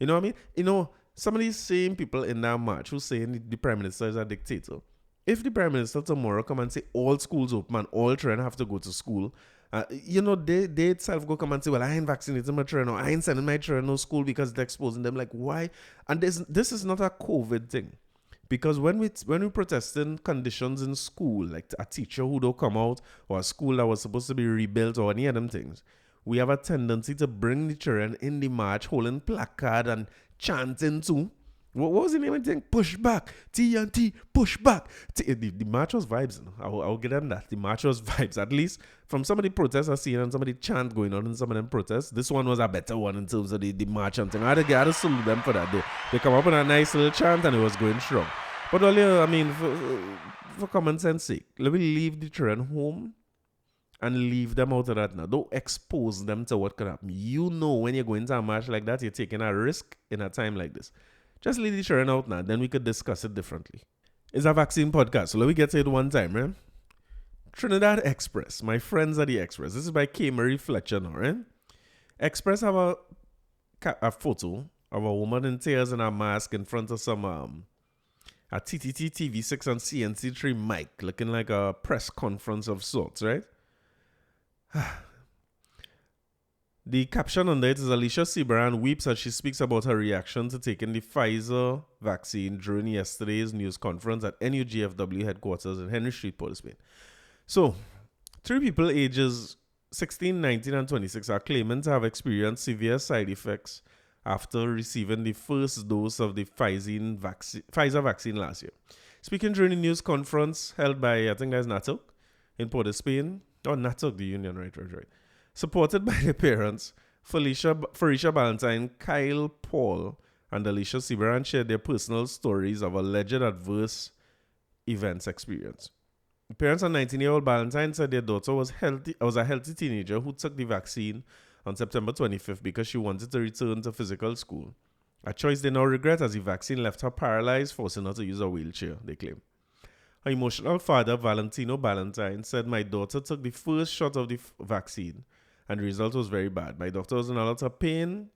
You know what I mean? Some of these same people in that march who saying the Prime Minister is a dictator. If the Prime Minister tomorrow come and say all schools open and all children have to go to school, they itself go come and say, well, I ain't vaccinating my children, or I ain't sending my children to school because they're exposing them. Like, why? And this is not a COVID thing. Because when we protesting conditions in school, like a teacher who don't come out, or a school that was supposed to be rebuilt, or any of them things, we have a tendency to bring the children in the march holding placard and chanting too. What was the name of the thing? Push back. TNT, push back. The march was vibes. I'll give them that. The march was vibes. At least from some of the protests I've seen and some of the chant going on in some of them protests, this one was a better one in terms of the march and thing. I had to salute them for that. They come up with a nice little chant and it was going strong. But for common sense sake, let me leave the children home and leave them out of that now. Don't expose them to what could happen. When you're going to a march like that, you're taking a risk in a time like this. Just leave the children out now, then we could discuss it differently. It's a vaccine podcast, so let me get to it one time, right? Trinidad Express, my friends at the Express. This is by K. Marie Fletcher now, right? Express have a photo of a woman in tears and a mask in front of some a TTT TV6 and CNC3 mic, looking like a press conference of sorts, right? The caption under it is Alicia Cibaran weeps as she speaks about her reaction to taking the Pfizer vaccine during yesterday's news conference at NUGFW headquarters in Henry Street, Port of Spain. So, 3 people ages 16, 19, and 26 are claiming to have experienced severe side effects after receiving the first dose of the Pfizer vaccine last year. Speaking during the news conference held by, I think that's NATOC in Port of Spain. Oh, NATOC, the union, right. Supported by their parents, Felicia Ballantyne, Kyle Paul, and Alicia Cibaran shared their personal stories of alleged adverse events experience. Parents of 19-year-old Valentine said their daughter was a healthy teenager who took the vaccine on September 25th because she wanted to return to physical school. A choice they now regret as the vaccine left her paralyzed, forcing her to use a wheelchair, they claim. Her emotional father, Valentino Valentine, said, "My daughter took the first shot of the vaccine and the result was very bad. My daughter was in a lot of pain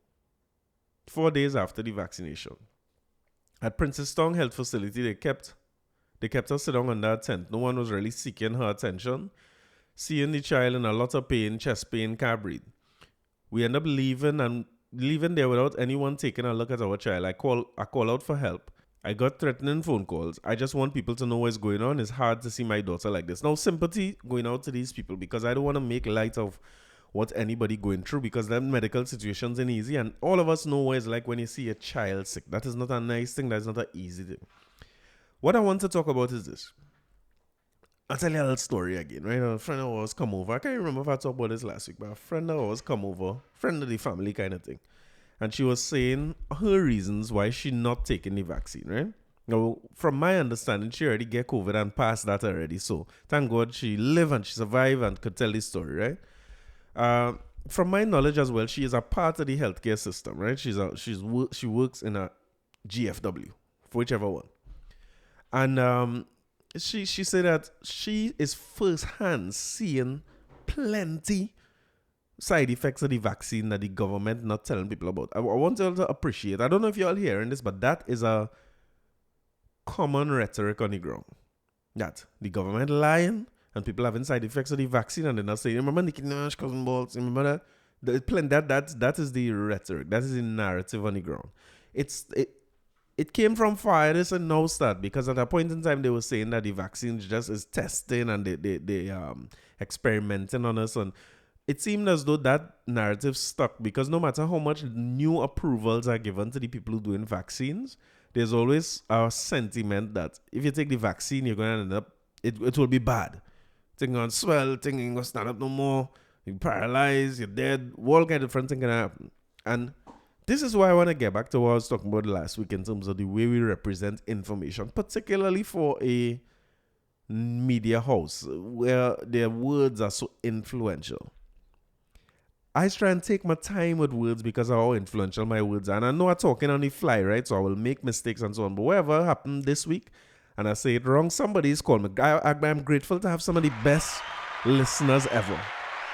4 days after the vaccination. At Princess Tong Health Facility, they kept her sitting under a tent. No one was really seeking her attention. Seeing the child in a lot of pain, chest pain, can't breathe. We end up leaving there without anyone taking a look at our child. I call out for help. I got threatening phone calls. I just want people to know what's going on. It's hard to see my daughter like this." Now, sympathy going out to these people because I don't want to make light of what anybody going through because that medical situations ain't easy. And all of us know what it's like when you see a child sick. That is not a nice thing. That is not an easy thing. What I want to talk about is this. I'll tell you a little story again, right? A friend of ours come over. I can't remember if I talked about this last week, but a friend of ours come over, friend of the family kind of thing. And she was saying her reasons why she not taking the vaccine, right? Now, from my understanding, she already get COVID and passed that already. So, thank God she lived and she survived and could tell this story, right? From my knowledge as well, she is a part of the healthcare system, right? She works in a GFW, for whichever one. And she said that she is firsthand seeing plenty side effects of the vaccine that the government not telling people about. I want y'all to appreciate. I don't know if y'all hearing this, but that is a common rhetoric on the ground. That the government lying and people having side effects of the vaccine and they're not saying, "Remember Nicki Minaj, cousin balls, remember that?" That is the rhetoric. That is the narrative on the ground. It came from far. It is a no start because at a point in time they were saying that the vaccine just is testing and they experimenting on us, and it seemed as though that narrative stuck because no matter how much new approvals are given to the people who doing vaccines, there's always a sentiment that if you take the vaccine, you're going to end up, it will be bad. Things going to swell, things ain't going to stand up no more, you're paralyzed, you're dead, all kind of different things going to happen. And this is why I want to get back to what I was talking about last week in terms of the way we represent information, particularly for a media house where their words are so influential. I try and take my time with words because of how influential my words are. And I know I'm talking on the fly, right? So I will make mistakes and so on. But whatever happened this week, and I say it wrong, somebody's called me. I'm grateful to have some of the best listeners ever.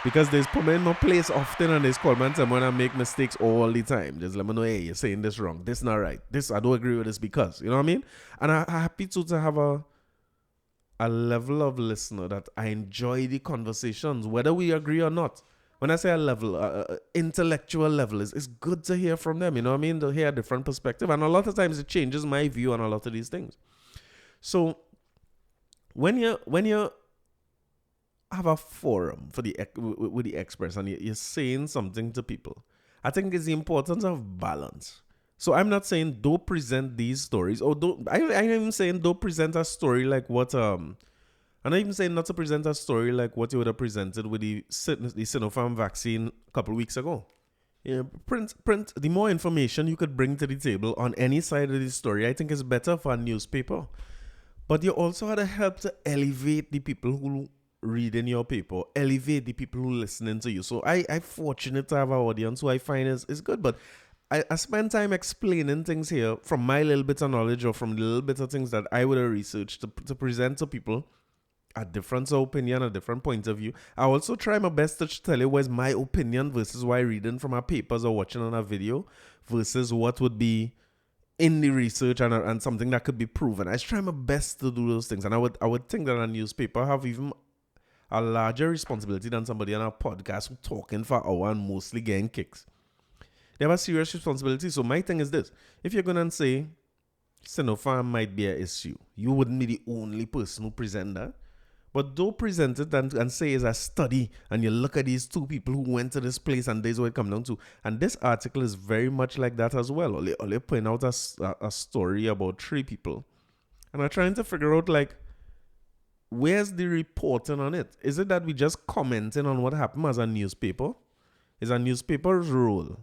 Because there's put me in my place often and there's called me and tell me when I make mistakes all the time. Just let me know, hey, you're saying this wrong. This not right. This, I don't agree with this because, you know what I mean? And I'm happy to have a level of listener that I enjoy the conversations, whether we agree or not. When I say a level, intellectual level, it's good to hear from them, you know what I mean? To hear a different perspective. And a lot of times it changes my view on a lot of these things. So when you have a forum with the experts and you're saying something to people, I think it's the importance of balance. So I'm not saying don't present these stories, or I'm even saying don't present a story like what I'm not even saying not to present a story like what you would have presented with the Sinopharm vaccine a couple of weeks ago. Yeah, print. The more information you could bring to the table on any side of the story, I think is better for a newspaper. But you also had to help to elevate the people who read in your paper, elevate the people who listening to you. So I'm fortunate to have an audience who I find is good. But I spend time explaining things here from my little bit of knowledge or from the little bit of things that I would have researched to present to people a different opinion, a different point of view. I also try my best to tell you what's my opinion versus what I'm reading from our papers or watching on a video versus what would be in the research and something that could be proven. I try my best to do those things. And I would think that a newspaper have even a larger responsibility than somebody on a podcast who talking for an hour and mostly getting kicks. They have a serious responsibility. So my thing is this. If you're going to say Sinopharm might be an issue, you wouldn't be the only person who present that. But don't present it and say it's a study and you look at these two people who went to this place and this is what it comes down to. And this article is very much like that as well. Only point out a story about 3 people. And I'm trying to figure out, like, where's the reporting on it? Is it that we just commenting on what happened as a newspaper? Is a newspaper's role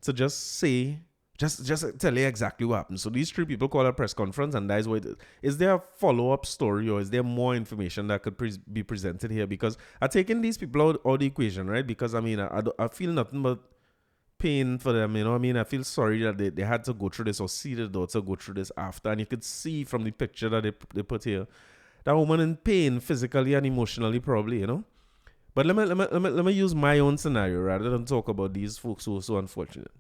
to just say Just tell you exactly what happened. So these three people call a press conference, and that is what it is. Is there a follow-up story, or is there more information that could be presented here? Because I'm taking these people out the equation, right? Because, I mean, I feel nothing but pain for them, you know what I mean? I feel sorry that they had to go through this, or see the daughter go through this after. And you could see from the picture that they put here, that woman in pain physically and emotionally, probably, you know? But let me use my own scenario rather than talk about these folks who are so unfortunate.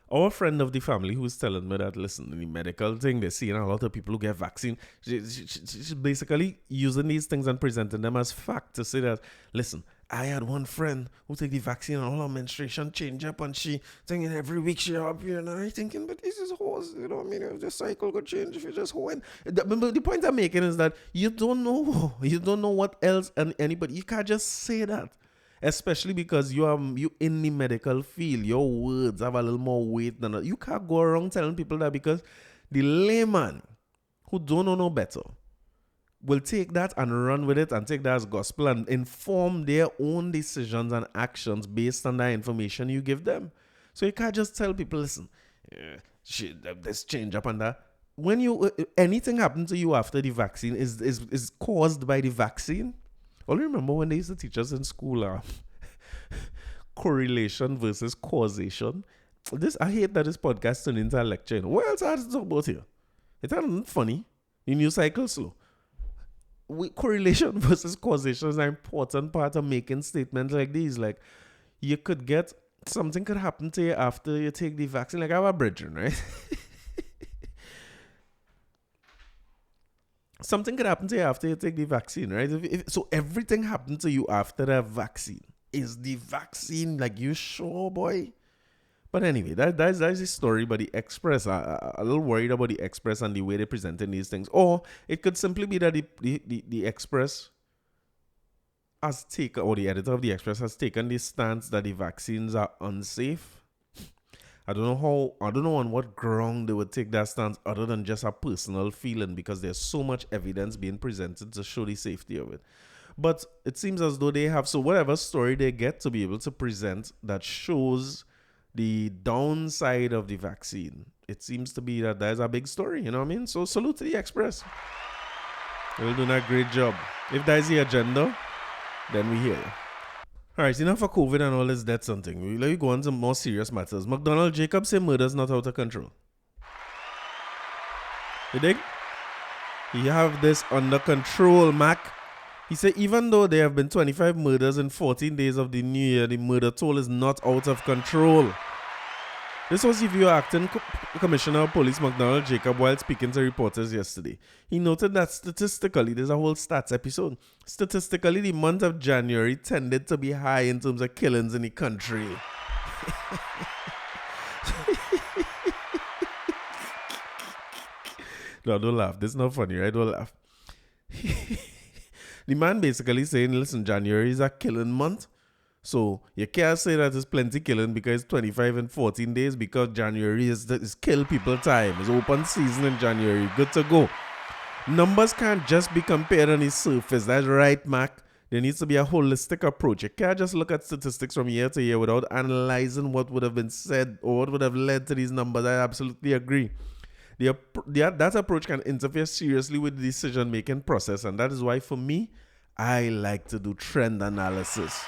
Our friend of the family who was telling me that, listen, in the medical thing, they're seeing a lot of people who get vaccine. She's basically using these things and presenting them as fact to say that, listen, I had one friend who take the vaccine and all her menstruation change up, and she thinking every week she up here, and I thinking, but this is horse, you know what I mean? If the cycle could change if you just hold. The point I'm making is that you don't know what else, and anybody, you can't just say that. Especially because you in the medical field, your words have a little more weight than you can't go around telling people that, because the layman who don't know no better will take that and run with it and take that as gospel and inform their own decisions and actions based on that information you give them. So you can't just tell people, listen, this change up and that. When anything happens to you after the vaccine is caused by the vaccine. Well, remember when they used to teach us in school correlation versus causation? I hate that this podcast turned into a lecture. You know? What else I have to talk about here? It's not funny. The news cycle slow. Correlation versus causation is an important part of making statements like these. Like, you could get, something could happen to you after you take the vaccine. Like, I have a brethren, right? Something could happen to you after you take the vaccine, right? So everything happened to you after the vaccine. Is the vaccine, like, you sure, boy? But anyway, that's the story. But the Express, a little worried about the Express and the way they presented these things. Or it could simply be that the Express has taken, or the editor of the Express has taken the stance that the vaccines are unsafe. I don't know on what ground they would take that stance other than just a personal feeling, because there's so much evidence being presented to show the safety of it. But it seems as though they have, so whatever story they get to be able to present that shows the downside of the vaccine, it seems to be that is a big story, you know what I mean? So salute to the Express. They're doing a great job. If that is the agenda, then we hear you. All right, enough for COVID and all this death something. Let me go on to more serious matters. McDonald Jacob say murder's not out of control. You dig? He have this under control, Mac. He said even though there have been 25 murders in 14 days of the new year, the murder toll is not out of control. This was the view of Acting Commissioner of Police McDonald Jacob while speaking to reporters yesterday. He noted that statistically, there's a whole stats episode. Statistically, the month of January tended to be high in terms of killings in the country. No, don't laugh. This is not funny, right? Don't laugh. The man basically saying, listen, January is a killing month. So you can't say that it's plenty killing because it's 25 and 14 days, because January is kill people time. It's open season in January. Good to go. Numbers can't just be compared on the surface. That's right, Mac. There needs to be a holistic approach. You can't just look at statistics from year to year without analyzing what would have been said or what would have led to these numbers. I absolutely agree. That approach can interfere seriously with the decision-making process, and that is why, for me, I like to do trend analysis.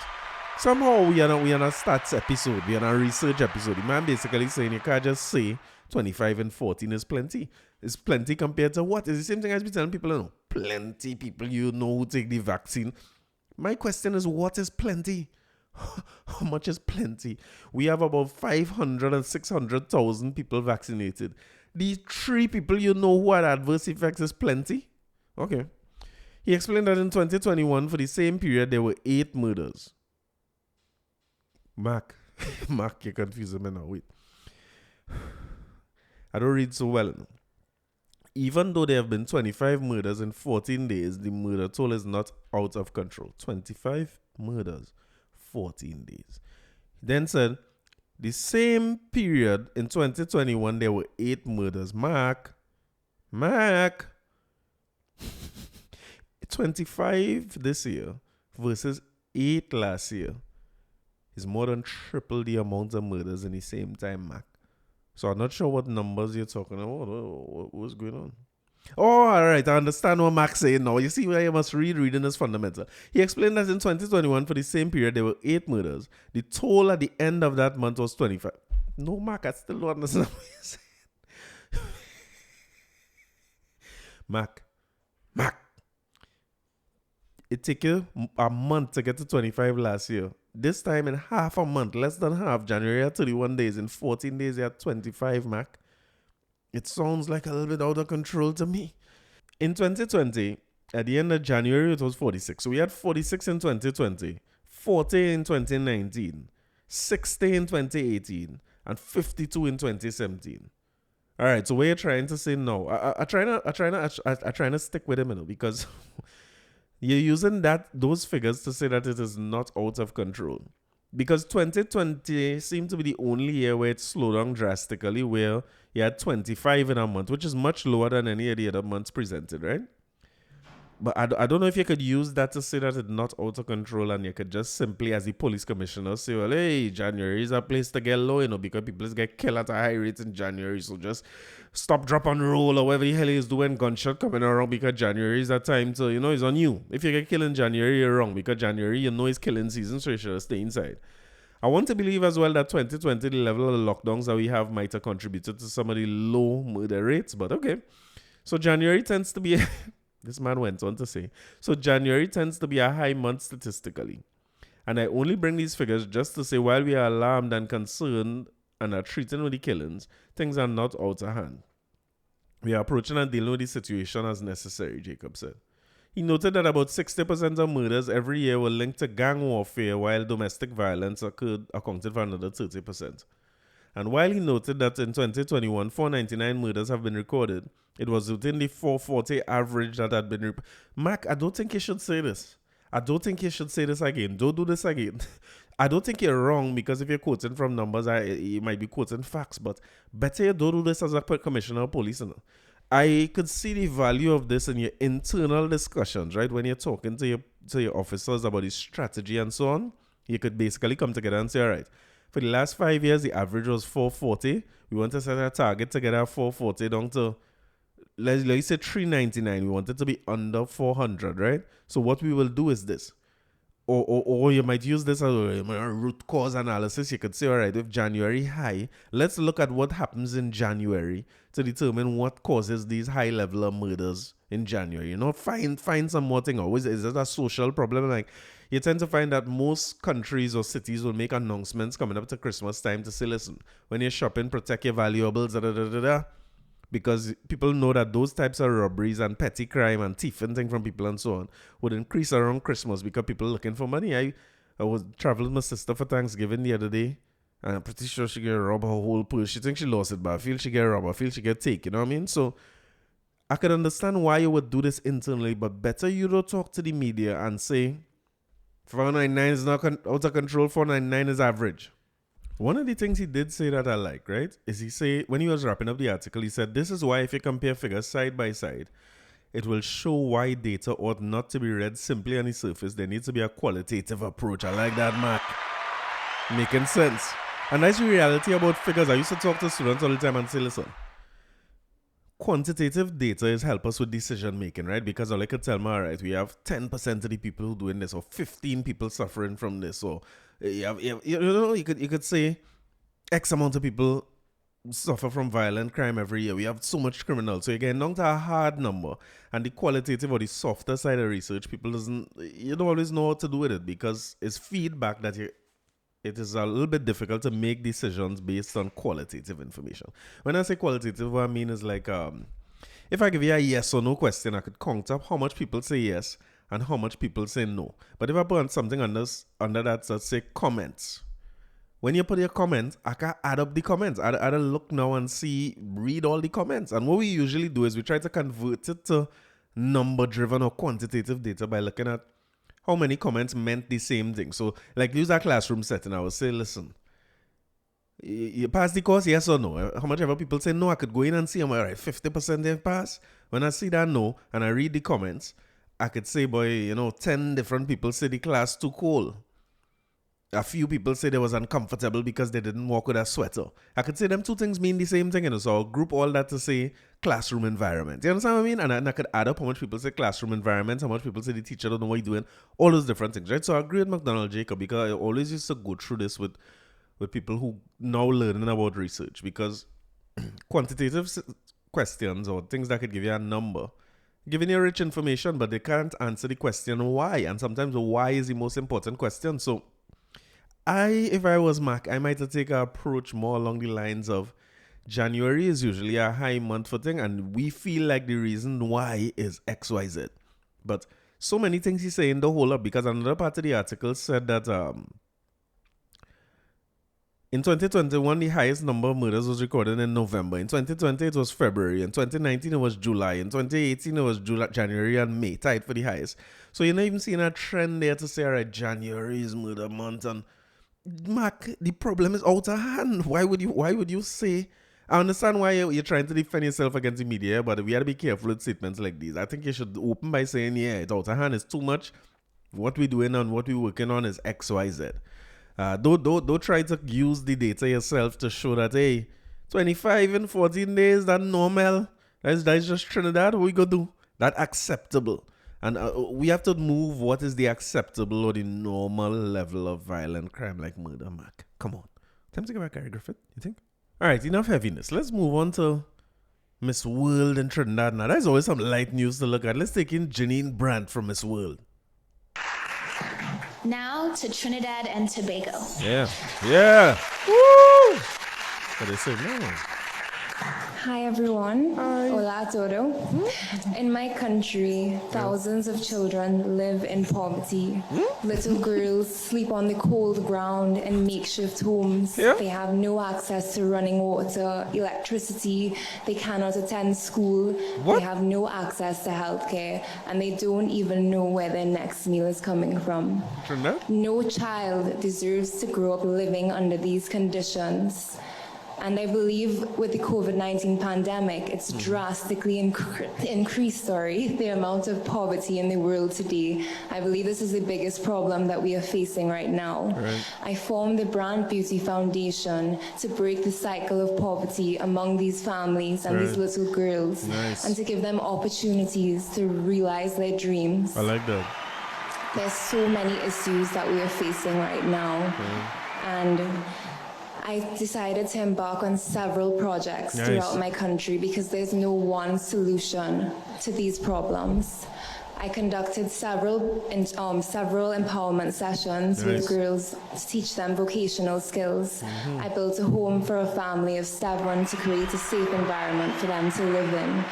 Somehow we are not a stats episode, we are not a research episode. The man basically saying you can't just say 25 and 14 is plenty. It's plenty compared to what? It's the same thing as we telling people, you know, plenty people you know who take the vaccine. My question is, what is plenty? How much is plenty? We have about 500 and 600,000 people vaccinated. These 3 people you know who had adverse effects is plenty? Okay. He explained that in 2021, for the same period, there were 8 murders. Mark, you're confusing me now. Wait. I don't read so well. Even though there have been 25 murders in 14 days, the murder toll is not out of control. 25 murders, 14 days. Then said, the same period in 2021, there were 8 murders. Mark. 25 this year versus 8 last year is more than triple the amount of murders in the same time, Mac. So I'm not sure what numbers you're talking about. What's going on? Oh, all right. I understand what Max saying now. You see why you must reading is fundamental. He explained that in 2021, for the same period, there were 8 murders. The toll at the end of that month was 25. No, Mac, I still don't understand what you're saying. Mac. It took you a month to get to 25 last year. This time in half a month, less than half, January had 31 days. In 14 days, you had 25, Mac. It sounds like a little bit out of control to me. In 2020, at the end of January, it was 46. So we had 46 in 2020, 40 in 2019, 60 in 2018, and 52 in 2017. All right, so what you're trying to say now? I trying to stick with him, because you're using those figures to say that it is not out of control. Because 2020 seemed to be the only year where it slowed down drastically, where you had 25 in a month, which is much lower than any of the other months presented, right? But I don't know if you could use that to say that it's not out of control, and you could just simply, as the police commissioner, say, well, hey, January is a place to get low, because people get killed at a high rate in January. So just stop, drop, and roll, or whatever the hell he is doing, gunshot coming around, because January is that time to, it's on you. If you get killed in January, you're wrong, because January, is killing season, so you should stay inside. I want to believe as well that 2020, the level of lockdowns that we have might have contributed to some of the low murder rates, but okay. So January tends to be... This man went on to say, so January tends to be a high month statistically. And I only bring these figures just to say, while we are alarmed and concerned and are treating with the killings, things are not out of hand. We are approaching and dealing with the situation as necessary, Jacob said. He noted that about 60% of murders every year were linked to gang warfare, while domestic violence accounted for another 30%. And while he noted that in 2021, 499 murders have been recorded, it was within the 440 average that had been... Mac, I don't think you should say this. I don't think you should say this again. Don't do this again. I don't think you're wrong, because if you're quoting from numbers, you might be quoting facts, but better you don't do this as a commissioner of police. I could see the value of this in your internal discussions, right? When you're talking to your officers about the strategy and so on, you could basically come together and say, all right, for the last 5 years, the average was 440. We want to set a target to get our 440 down to, let's say 399. We want it to be under 400, right? So what we will do is this. Or you might use this as a root cause analysis. You could say, all right, if January high, let's look at what happens in January to determine what causes these high level of murders in January. Find some more thing. Always is it a social problem? Like, you tend to find that most countries or cities will make announcements coming up to Christmas time to say, listen, when you're shopping, protect your valuables, because people know that those types of robberies and petty crime and thieving thing from people and so on would increase around Christmas because people are looking for money. I was traveling with my sister for Thanksgiving the other day, and I'm pretty sure she get robbed her whole purse. She thinks she lost it, but I feel she get robbed. I feel she get taken. You know what I mean? So I could understand why you would do this internally, but better you don't talk to the media and say 499 is not out of control, 499 is average. One of the things he did say that I like, right, is he say, when he was wrapping up the article, he said, this is why if you compare figures side by side, it will show why data ought not to be read simply on the surface. There needs to be a qualitative approach. I like that, Mark. Making sense. And that's the reality about figures. I used to talk to students all the time and say, listen, quantitative data is help us with decision making, right? Because all I could tell me, all right, we have 10% of the people who doing this, or 15 people suffering from this, or you could say X amount of people suffer from violent crime every year. We have so much criminals, so you're getting down to a hard number. And the qualitative or the softer side of research, you don't always know what to do with it, because it's feedback that it is a little bit difficult to make decisions based on qualitative information. When I say qualitative, what I mean is like, if I give you a yes or no question, I could count up how much people say yes and how much people say no. But if I put something under that, let's say comments. When you put your comments, I can add up the comments. I look now and read all the comments. And what we usually do is we try to convert it to number-driven or quantitative data by looking at how many comments meant the same thing. So, like, use that classroom setting. I would say, listen, you pass the course, yes or no? How much ever people say no, I could go in and see, am I right? 50% they pass. When I see that no, and I read the comments, I could say, boy, 10 different people say the class too cold. a few people say they was uncomfortable because they didn't walk with a sweater. I could say them two things mean the same thing, so I'll group all that to say classroom environment. You understand what I mean? And I could add up how much people say classroom environment, how much people say the teacher don't know what he's doing, all those different things, right? So I agree with McDonald Jacob because I always used to go through this with people who now learning about research, because quantitative questions or things that could give you a number, giving you rich information, but they can't answer the question why. And sometimes the why is the most important question. So if I was Mac, I might take an approach more along the lines of January is usually a high month for thing, and we feel like the reason why is XYZ. But so many things he's saying the whole up, because another part of the article said that in 2021, the highest number of murders was recorded in November. In 2020, it was February. In 2019, it was July. In 2018, it was January and May, tied for the highest. So you're not even seeing a trend there to say, all right, January is murder month. And Mac, the problem is out of hand. Why would you say? I understand why you're trying to defend yourself against the media, but we got to be careful with statements like these. I think you should open by saying, yeah, it's out of hand. It's too much. What we're doing and what we're working on is X, Y, Z. Don't try to use the data yourself to show that, hey, 25 in 14 days, that's normal. That's just Trinidad. What we gonna do? That's acceptable. And we have to move what is the acceptable or the normal level of violent crime like murder, Mac. Come on. Time to get back, Gary Griffith, you think? All right, enough heaviness. Let's move on to Miss World in Trinidad. Now, there's always some light news to look at. Let's take in Janine Brandt from Miss World.
Now to Trinidad and Tobago.
Yeah. Woo! What they say now?
Hi everyone.
Hi.
Hola todo. In my country, thousands of children live in poverty. Little girls sleep on the cold ground in makeshift homes.
Yeah.
They have no access to running water, electricity. They cannot attend school.
What?
They have no access to healthcare, and they don't even know where their next meal is coming from.
Trinidad?
No child deserves to grow up living under these conditions. And I believe with the COVID-19 pandemic, it's drastically increased the amount of poverty in the world today. I believe this is the biggest problem that we are facing right now.
Right.
I formed the Brand Beauty Foundation to break the cycle of poverty among these families and these little girls,
Nice.
and to give them opportunities to realize their dreams.
I like that.
There's so many issues that we are facing right now. And I decided to embark on several projects throughout my country because there's no one solution to these problems. I conducted several empowerment sessions with girls to teach them vocational skills. I built a home for a family of 7 to create a safe environment for them to live in.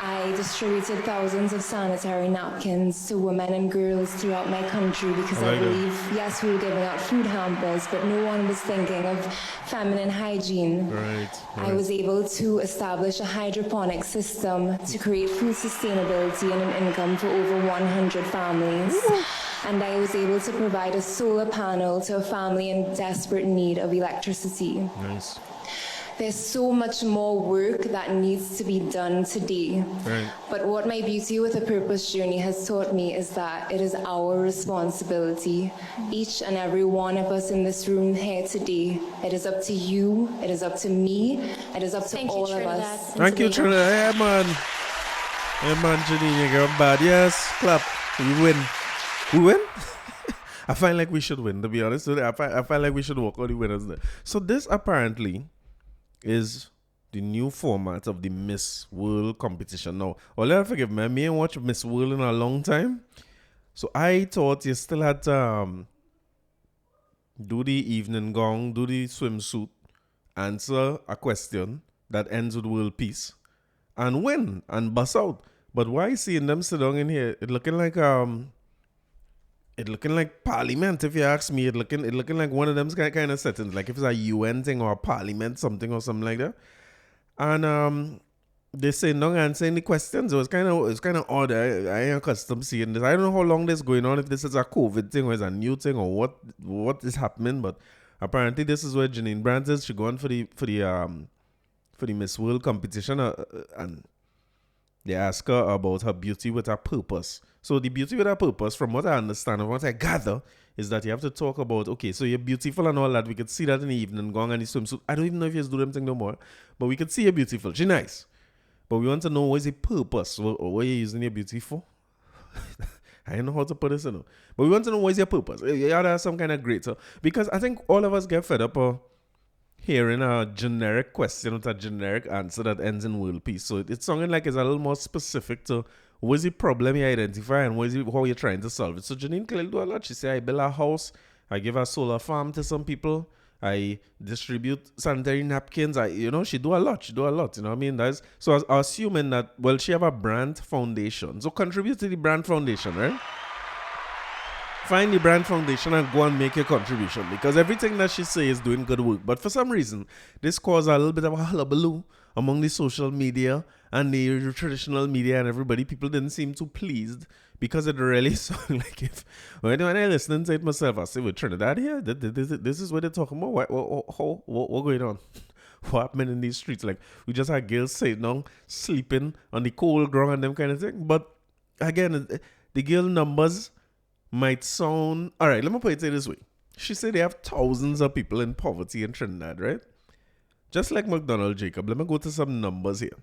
I distributed thousands of sanitary napkins to women and girls throughout my country because I believe, yes, we were giving out food hampers, but no one was thinking of feminine hygiene.
Right.
I was able to establish a hydroponic system to create food sustainability and an income for over 100 families. And I was able to provide a solar panel to a family in desperate need of electricity.
Nice.
There's so much more work that needs to be done today.
Right.
But what my Beauty with a Purpose journey has taught me is that it is our responsibility. Each and every one of us in this room here today. It is up to you, it is up to me, it is up to all of us.
Thank you, Trinidad. Yeah, man. Yeah, man, Janine, you got bad. Yes, clap. We win. We win? I find like we should win, to be honest. I find like we should walk all the winners there. So this apparently is the new format of the Miss World competition. Now, I'll forgive me, I ain't watched Miss World in a long time. So I thought you still had to do the evening gown, do the swimsuit, answer a question that ends with world peace, and win and bust out. But why seeing them sit down in here, it looking like parliament, if you ask me. It looking like one of them kind of settings, like if it's a UN thing or a parliament, something like that. And they say no answering the questions. It was kind of odd. I ain't accustomed to seeing this. I don't know how long this is going on, if this is a COVID thing or is a new thing or what is happening, but apparently this is where Janine Brandt is. She going for the Miss World competition, and They ask her about her beauty with a purpose. So the beauty with a purpose, from what I understand and what I gather, is that you have to talk about, okay, so you're beautiful and all that. We could see that in the evening, going on the swimsuit. I don't even know if you do them thing no more, but we could see you're beautiful. She's nice. But we want to know what is the purpose, or what you're using your beauty for. I don't know how to put this in. But we want to know what is your purpose. You gotta have some kind of greater. Because I think all of us get fed up hearing a generic question with a generic answer that ends in world peace. So it's sounding like it's a little more specific to what is the problem you identify and how you're trying to solve it. So Janine clearly do a lot. She said, I build a house, I give a solar farm to some people, I distribute sanitary napkins. She do a lot. You know what I mean? So I was assuming that, well, she have a brand foundation. So contribute to the brand foundation, right? Find the brand foundation and go and make your contribution, because everything that she says is doing good work. But for some reason, this caused a little bit of a hullabaloo among the social media and the traditional media and everybody. People didn't seem too pleased, because it really sounded like when I listened to it myself, I said, with Trinidad here, this is what they're talking about. What going on? What happened in these streets? Like, we just had girls sitting down, sleeping on the cold ground and them kind of thing. But again, the girl numbers might sound... All right, let me put it this way. She said they have thousands of people in poverty in Trinidad, right? Just like McDonald Jacob. Let me go to some numbers here.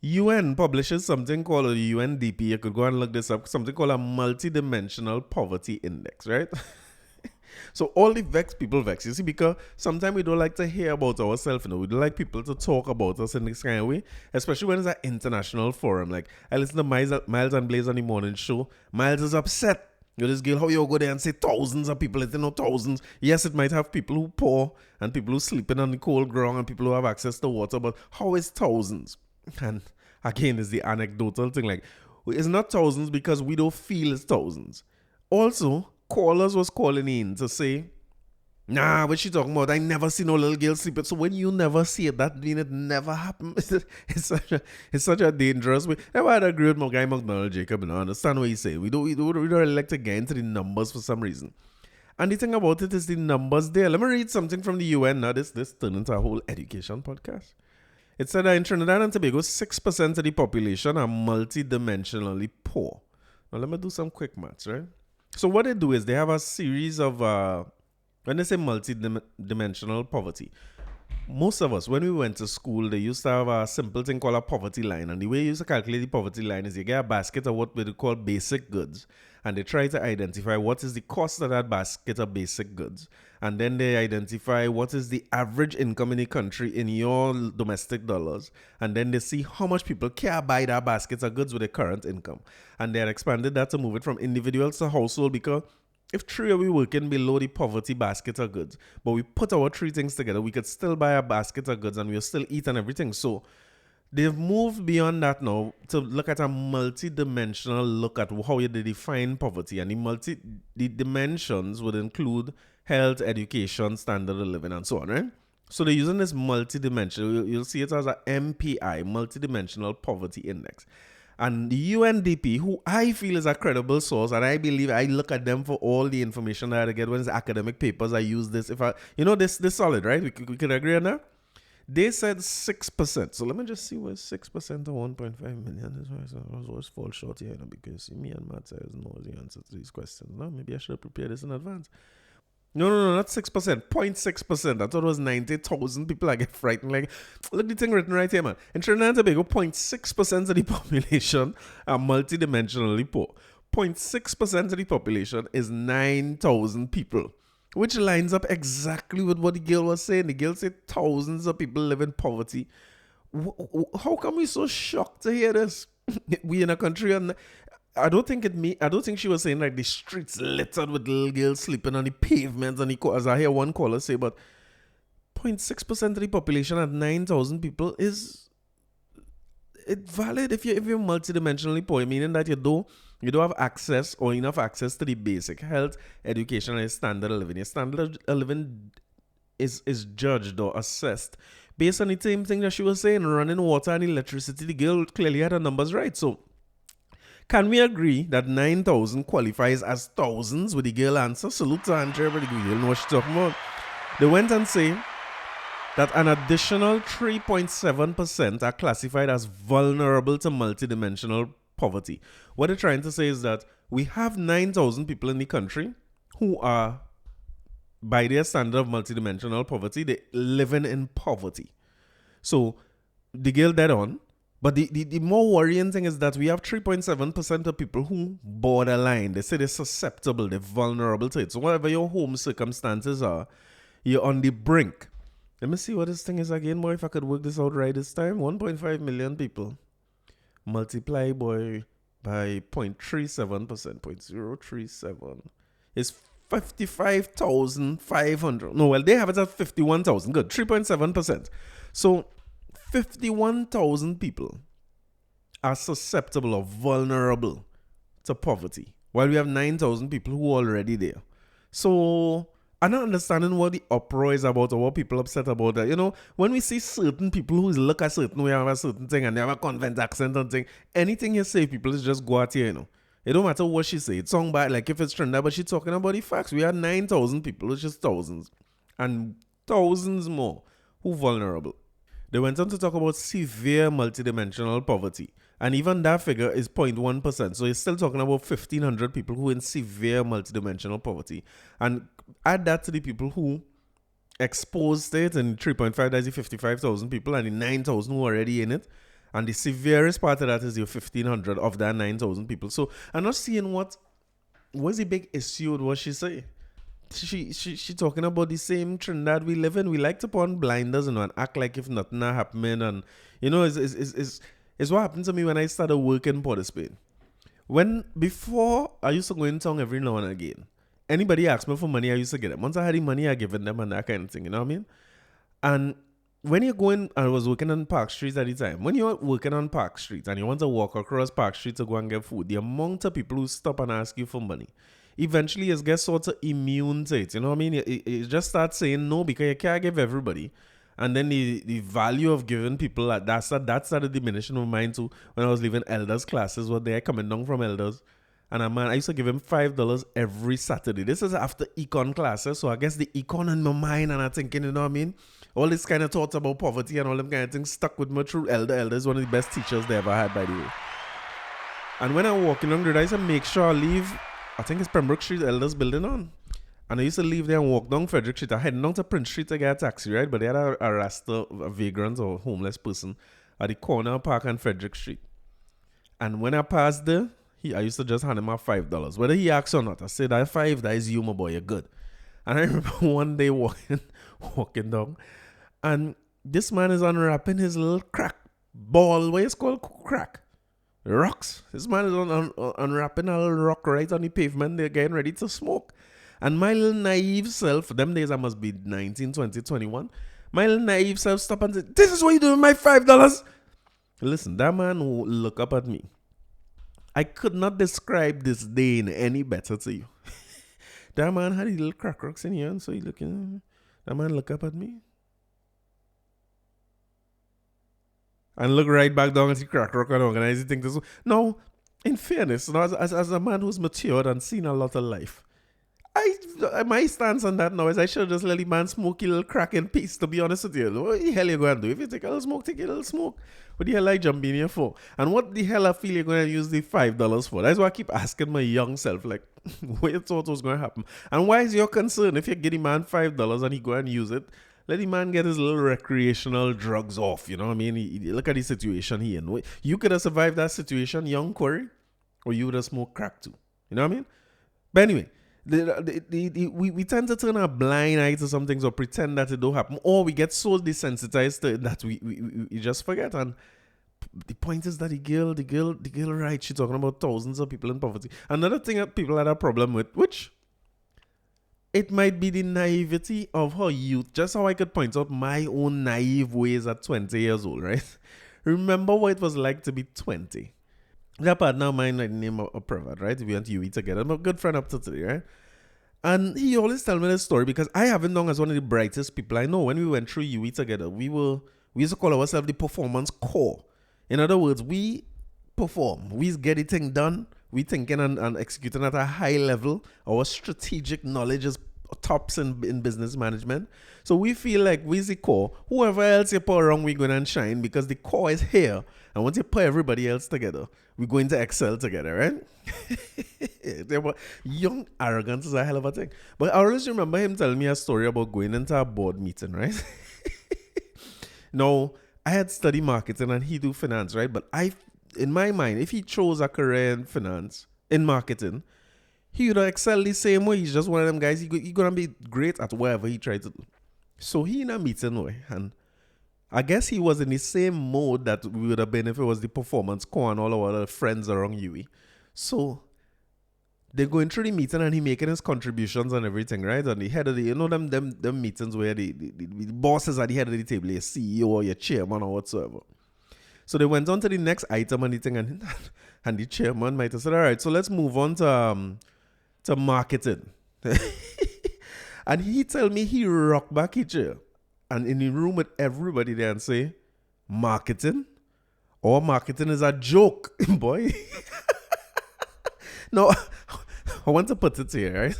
UN publishes something called a UNDP. You could go and look this up. Something called a multidimensional poverty index, right? So all the vexed people vex. You see, because sometimes we don't like to hear about ourselves. We don't like people to talk about us in this kind of way, especially when it's an international forum. Like, I listen to Miles and Blaze on the morning show. Miles is upset. This girl, how you go there and say thousands of people? It's not thousands. Yes, it might have people who poor and people who sleeping on the cold ground and people who have access to water, but how is thousands? And again, it's the anecdotal thing. Like, it's not thousands because we don't feel it's thousands. Also, callers was calling in to say, nah, what she talking about? I never see no little girl sleeping. So when you never see it, that means it never happened. It's such a dangerous way. I would agree with my guy McDonald Jacob. I understand what he's saying. We don't really like to get into the numbers for some reason. And the thing about it is the numbers there. Let me read something from the UN. Now this turned into a whole education podcast. It said that in Trinidad and Tobago, 6% of the population are multidimensionally poor. Now let me do some quick maths, right? So what they do is they have a series of, when they say multi-dimensional poverty, most of us, when we went to school, they used to have a simple thing called a poverty line. And the way you used to calculate the poverty line is you get a basket of what we call basic goods. And they try to identify what is the cost of that basket of basic goods. And then they identify what is the average income in the country in your domestic dollars. And then they see how much people can buy that basket of goods with their current income. And they had expanded that to move it from individuals to household, because if three of we working below the poverty basket of goods, but we put our three things together, we could still buy a basket of goods and we'll still eat and everything. So they've moved beyond that now to look at a multi-dimensional look at how you define poverty. And the dimensions would include health, education, standard of living, and so on, right? So they're using this multi-dimensional. You'll see it as a MPI, Multidimensional Poverty Index. And the UNDP, who I feel is a credible source, and I believe I look at them for all the information that I get when it's academic papers. I use this. This solid, right? We could agree on that. They said 6%. So let me just see what 6% of 1.5 million is. I always fall short here, because me and Matt says know the answer to these questions. No, maybe I should have prepared this in advance. No, not 6%. 0.6%. I thought it was 90,000 people. I get frightened. Like, look the thing written right here, man. In Trinidad and Tobago, 0.6% of the population are multidimensionally poor. 0.6% of the population is 9,000 people, which lines up exactly with what the girl was saying. The girl said thousands of people live in poverty. How come we so shocked to hear this? We in a country and I don't think she was saying like the streets littered with little girls sleeping on the pavements and as I hear one caller say, but 0.6% of the population at 9,000 people is it valid if you're multidimensionally poor, meaning that you don't have access or enough access to the basic health, education, and standard of living. Your standard of living is judged or assessed based on the same thing that she was saying, running water and electricity. The girl clearly had her numbers right. So can we agree that 9,000 qualifies as thousands with the girl answer? Salute to Andrea, but the girl know what she's talking about. They went and say that an additional 3.7% are classified as vulnerable to multidimensional poverty. What they're trying to say is that we have 9,000 people in the country who are, by their standard of multidimensional poverty, they living in poverty. So the girl dead on. But the more worrying thing is that we have 3.7% of people who borderline. They say they're susceptible, they're vulnerable to it. So whatever your home circumstances are, you're on the brink. Let me see what this thing is again, boy, if I could work this out right this time. 1.5 million people. Multiply, boy, by 0.37%. 0.037 is 55,500. No, well, they have it at 51,000. Good, 3.7%. So 51,000 people are susceptible or vulnerable to poverty, while we have 9,000 people who are already there. So I'm not understanding what the uproar is about or what people are upset about that. You know, when we see certain people who look a certain way, have a certain thing, and they have a convent accent and thing, anything you say, people is just go out here, you know. It don't matter what she say. It's song bad, like if it's trending, but she's talking about the facts. We have 9,000 people, it's just thousands, and thousands more who vulnerable. They went on to talk about severe multidimensional poverty. And even that figure is 0.1%. So you're still talking about 1,500 people who are in severe multidimensional poverty. And add that to the people who exposed to it, and 3.5, that's the 55,000 people, and the 9,000 who are already in it. And the severest part of that is your 1,500 of that 9,000 people. So I'm not seeing what's the big issue with what she say. She talking about the same trend that we live in. We like to put on blinders, and act like if nothing are happening. And you know, it's what happened to me when I started working Port of Spain. Before I used to go in town every now and again. Anybody asked me for money, I used to get it. Once I had the money, I given them and that kind of thing. You know what I mean? And when you're going, I was working on Park Street at the time. When you're working on Park Street and you want to walk across Park Street to go and get food, the amount of people who stop and ask you for money, eventually you get sort of immune to it. You know what I mean? You just start saying no because you can't give everybody. And then the value of giving people, that started diminishing my mind too. When I was leaving elders classes, what they are coming down from elders. And I used to give him $5 every Saturday. This is after econ classes. So I guess the econ in my mind, and I'm thinking, you know what I mean? All this kind of thoughts about poverty and all them kind of things stuck with me through Elder is one of the best teachers they ever had, by the way. And when I'm walking along the road, I used to make sure I leave, I think it's Pembroke Street Elders building on. And I used to leave there and walk down Frederick Street. I heading down to Prince Street to get a taxi, right? But they had a rasta, a vagrant or homeless person at the corner of Park and Frederick Street. And when I passed there, I used to just hand him out $5. Whether he asked or not, I said, that $5, that is you, my boy, you're good. And I remember one day walking down, and this man is unwrapping his little crack ball. What is called crack? Rocks. This man is unwrapping a little rock right on the pavement. They're getting ready to smoke. And my little naive self, them days I must be 19, 20, 21. My little naive self stop and say, this is what you do with my $5. Listen, that man will look up at me. I could not describe this day in any better to you. That man had his little crack rocks in here, and so he looking. That man look up at me. And look right back down at the crack rock and organize the thing. No, in fairness, as a man who's matured and seen a lot of life, my stance on that now is I should just let the man smoke a little crack in peace, to be honest with you. What the hell you going to do? If you take a little smoke, take a little smoke. What the hell I jump in here for? And what the hell I feel you're going to use the $5 for? That's why I keep asking my young self, like, what you thought was going to happen? And why is your concern if you get the man $5 and he go and use it? Let the man get his little recreational drugs off. You know what I mean? Look at the situation he in. You could have survived that situation, young Corey, or you would have smoked crack too. You know what I mean? But anyway, we tend to turn a blind eye to some things or pretend that it don't happen, or we get so desensitized to it that we just forget. And the point is that the girl, right? She's talking about thousands of people in poverty. Another thing that people had a problem with, which it might be the naivety of her youth. Just how I could point out my own naive ways at 20 years old, right? Remember what it was like to be 20. That partner of mine, I name a Pravad, right? We went to UE together. I'm a good friend up to today, right? And he always tell me this story because I have him known as one of the brightest people I know. When we went through UE together, we used to call ourselves the performance core. In other words, we perform. We get the thing done. We thinking and executing at a high level. Our strategic knowledge is tops in business management. So we feel like we're the core. Whoever else you put around, we're going to shine because the core is here. And once you put everybody else together, we're going to excel together, right? Young arrogance is a hell of a thing. But I always remember him telling me a story about going into a board meeting, right? Now, I had studied marketing and he do finance, right? But in my mind, if he chose a career in finance, in marketing, he would excel the same way. He's just one of them guys. He's going to be great at whatever he tried to do. So he in a meeting way, and I guess he was in the same mode that we would have been if it was the performance core and all our other friends around Yui. So they're going through the meeting and he making his contributions and everything, right? On the head of the, you know, them meetings where the bosses at the head of the table, your CEO or your chairman or whatsoever. So they went on to the next item and the thing, and the chairman might have said, all right, so let's move on to marketing. And he tell me he rocked back his chair and in the room with everybody there and say, marketing? Or marketing is a joke, boy. No, I want to put it here, right?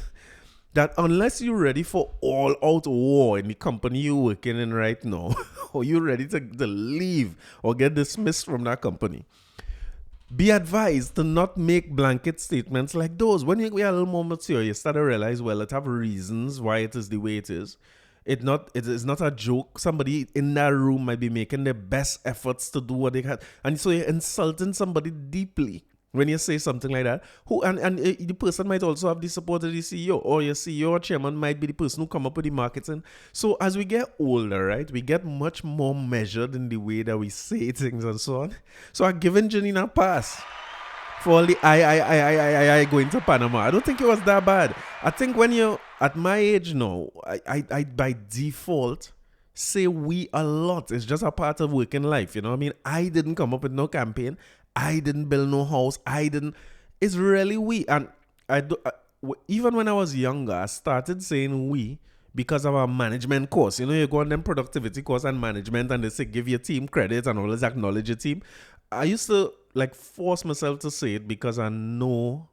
That unless you're ready for all out war in the company you're working in right now, or you're ready to leave or get dismissed from that company, be advised to not make blanket statements like those. When you are a little more mature, you start to realize, well, it have reasons why it is the way it is. It is not a joke. Somebody in that room might be making their best efforts to do what they can. And so you're insulting somebody deeply when you say something like that. The person might also have the support of the CEO, or your CEO or chairman might be the person who come up with the marketing. So as we get older, right, we get much more measured in the way that we say things and so on. So I've given Janine a pass for all the I going to Panama. I don't think it was that bad. I think when you're at my age now, I by default say we a lot. It's just a part of working life, you know what I mean? I didn't come up with no campaign. I didn't build no house. It's really we. And even when I was younger, I started saying we because of our management course. You know, you go on them productivity course and management and they say give your team credit and always acknowledge your team. I used to force myself to say it because I know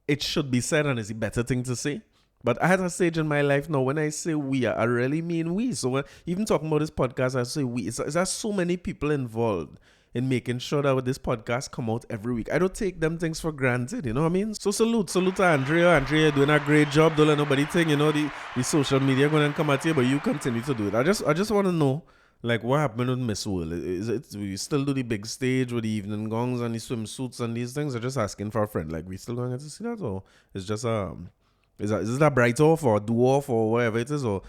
it should be said and it's a better thing to say. But I had a stage in my life now when I say we, I really mean we. So even talking about this podcast, I say we. There's so many people involved in making sure that this podcast come out every week. I don't take them things for granted, you know what I mean? So salute to Andrea. Andrea doing a great job. Don't let nobody think, you know, the social media going to come at you, but you continue to do it. I just want to know, like, what happened with Miss World? Is it we still do the big stage with the evening gongs and the swimsuits and these things? I'm just asking for a friend, like, we still going to see that, or it's just is it a bright off or do off or whatever it is, or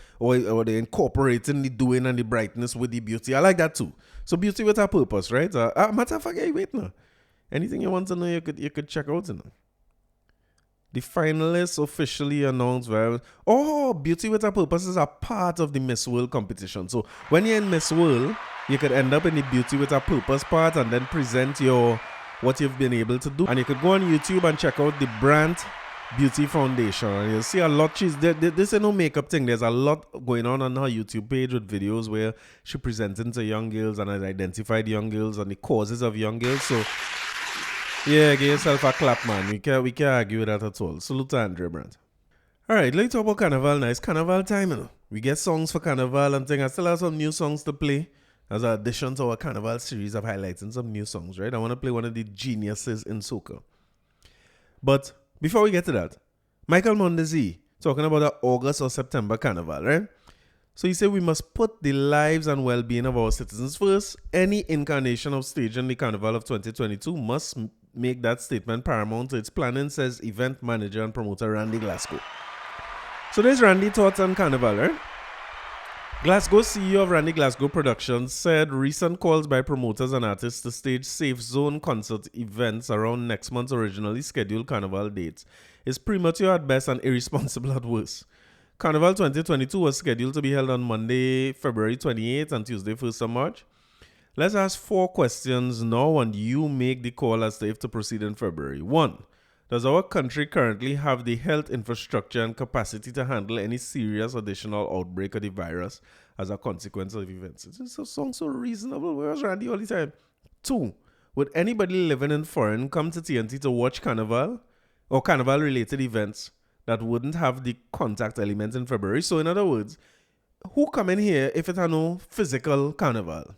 they incorporating the doing and the brightness with the beauty? I like that too. So beauty with a purpose, right? Matter of fact, wait now. Anything you want to know, you could check out. You know. The finalists officially announced. Beauty with a purpose is a part of the Miss World competition. So when you're in Miss World, you could end up in the beauty with a purpose part and then present what you've been able to do. And you could go on YouTube and check out the brand Beauty Foundation, and you'll see a lot. This is no makeup thing. There's a lot going on her YouTube page with videos where she presenting to young girls and has identified young girls and the causes of young girls. So yeah, give yourself a clap, man. We can't argue with that at all. Salute to Andrea Brandt. Alright, let's talk about Carnival now. It's Carnival time, you know. We get songs for Carnival and things. I still have some new songs to play as an addition to our Carnival series of highlighting some new songs, right? I want to play one of the geniuses in soca. But before we get to that, Michael Mondesi talking about the August or September Carnival, right? So he said we must put the lives and well-being of our citizens first. Any incarnation of staging the Carnival of 2022 must make that statement paramount to its planning, says event manager and promoter Randy Glasgow. So there's Randy thoughts on Carnival, right? Glasgow CEO of Randy Glasgow Productions said recent calls by promoters and artists to stage safe zone concert events around next month's originally scheduled Carnival dates is premature at best and irresponsible at worst. Carnival 2022 was scheduled to be held on Monday, February 28th and Tuesday, 1st of March. Let's ask 4 questions now and you make the call as to if to proceed in February. 1. Does our country currently have the health infrastructure and capacity to handle any serious additional outbreak of the virus as a consequence of events? It just sounds so reasonable. Where's Randy all the time? 2. Would anybody living in foreign come to TNT to watch Carnival or Carnival-related events that wouldn't have the contact element in February. So in other words, who come in here if it's a no physical carnival?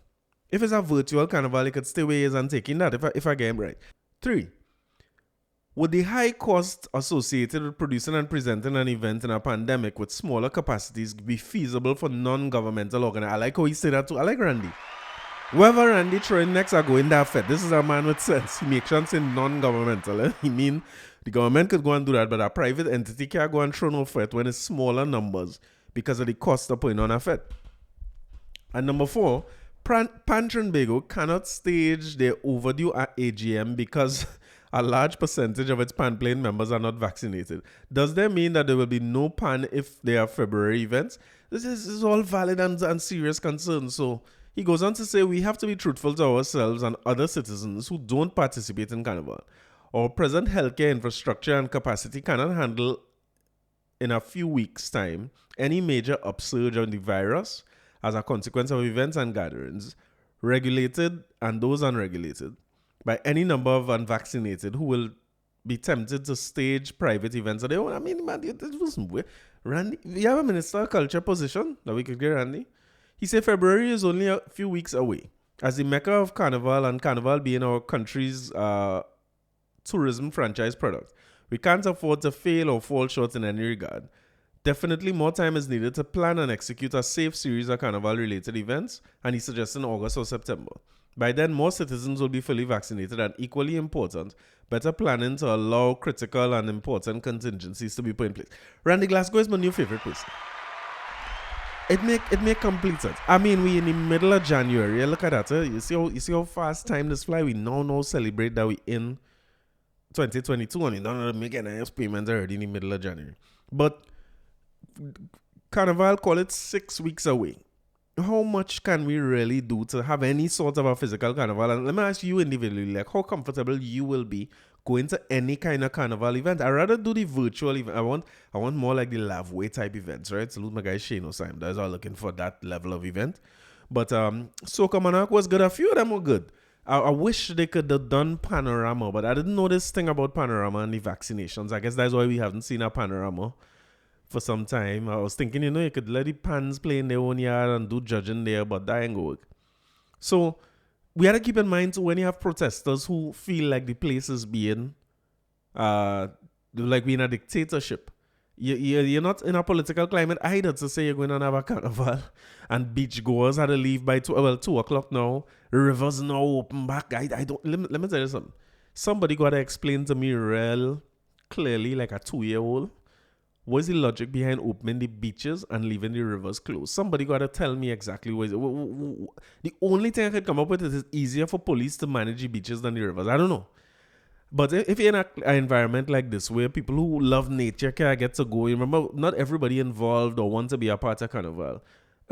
If it's a virtual carnival, you could stay where and taking that if I get him right. 3. Would the high cost associated with producing and presenting an event in a pandemic with smaller capacities be feasible for non-governmental organizations? I like how he said that too. I like Randy. Whoever Randy throwing next are going that fit. This is a man with sense. He makes sure say non-governmental. He mean the government could go and do that, but a private entity can't go and throw no fit when it's smaller numbers because of the cost of putting on a fit. And number 4, Trinbago cannot stage their overdue AGM because a large percentage of its Pan Plane members are not vaccinated. Does that mean that there will be no Pan if they are February events? This is all valid and serious concerns. So he goes on to say we have to be truthful to ourselves and other citizens who don't participate in Carnival. Our present healthcare infrastructure and capacity cannot handle in a few weeks' time any major upsurge of the virus as a consequence of events and gatherings, regulated and those unregulated, by any number of unvaccinated who will be tempted to stage private events of their own. I mean, man, this wasn't weird. Randy, we have a Minister of Culture position that we could get, Randy. He said February is only a few weeks away. As the mecca of Carnival and Carnival being our country's tourism franchise product, we can't afford to fail or fall short in any regard. Definitely more time is needed to plan and execute a safe series of Carnival-related events, and he's suggesting August or September. By then, more citizens will be fully vaccinated, and equally important, better planning to allow critical and important contingencies to be put in place. Randy, Glasgow is my new favorite place. It make complete sense. I mean, we in the middle of January. Look at that. You see how fast time this fly. We now celebrate that we in 2022, and you don't make any payments already in the middle of January. But Carnival, call it 6 weeks away. How much can we really do to have any sort of a physical carnival? And let me ask you individually, like how comfortable you will be going to any kind of carnival event. I'd rather do the virtual event. I want more like the Lavway type events, right? Salute my guy Shane Osime. That's all looking for that level of event. But Soca Monarch was good. A few of them were good. I wish they could have done Panorama, but I didn't know this thing about Panorama and the vaccinations. I guess that's why we haven't seen a Panorama for some time. I was thinking, you could let the Pans play in their own yard and do judging there, but that ain't gonna work. So we had to keep in mind too, when you have protesters who feel like the place is being like being a dictatorship. You're not in a political climate either to say you're going to have a carnival and beachgoers had to leave by 2 o'clock now. Rivers now open back. I don't. Let me tell you something. Somebody got to explain to me real clearly, like a 2-year-old, what's the logic behind opening the beaches and leaving the rivers closed? Somebody got to tell me exactly what is it. The only thing I could come up with is it's easier for police to manage the beaches than the rivers. I don't know. But if you're in an environment like this where people who love nature can get to go, remember, not everybody involved or want to be a part of Carnival.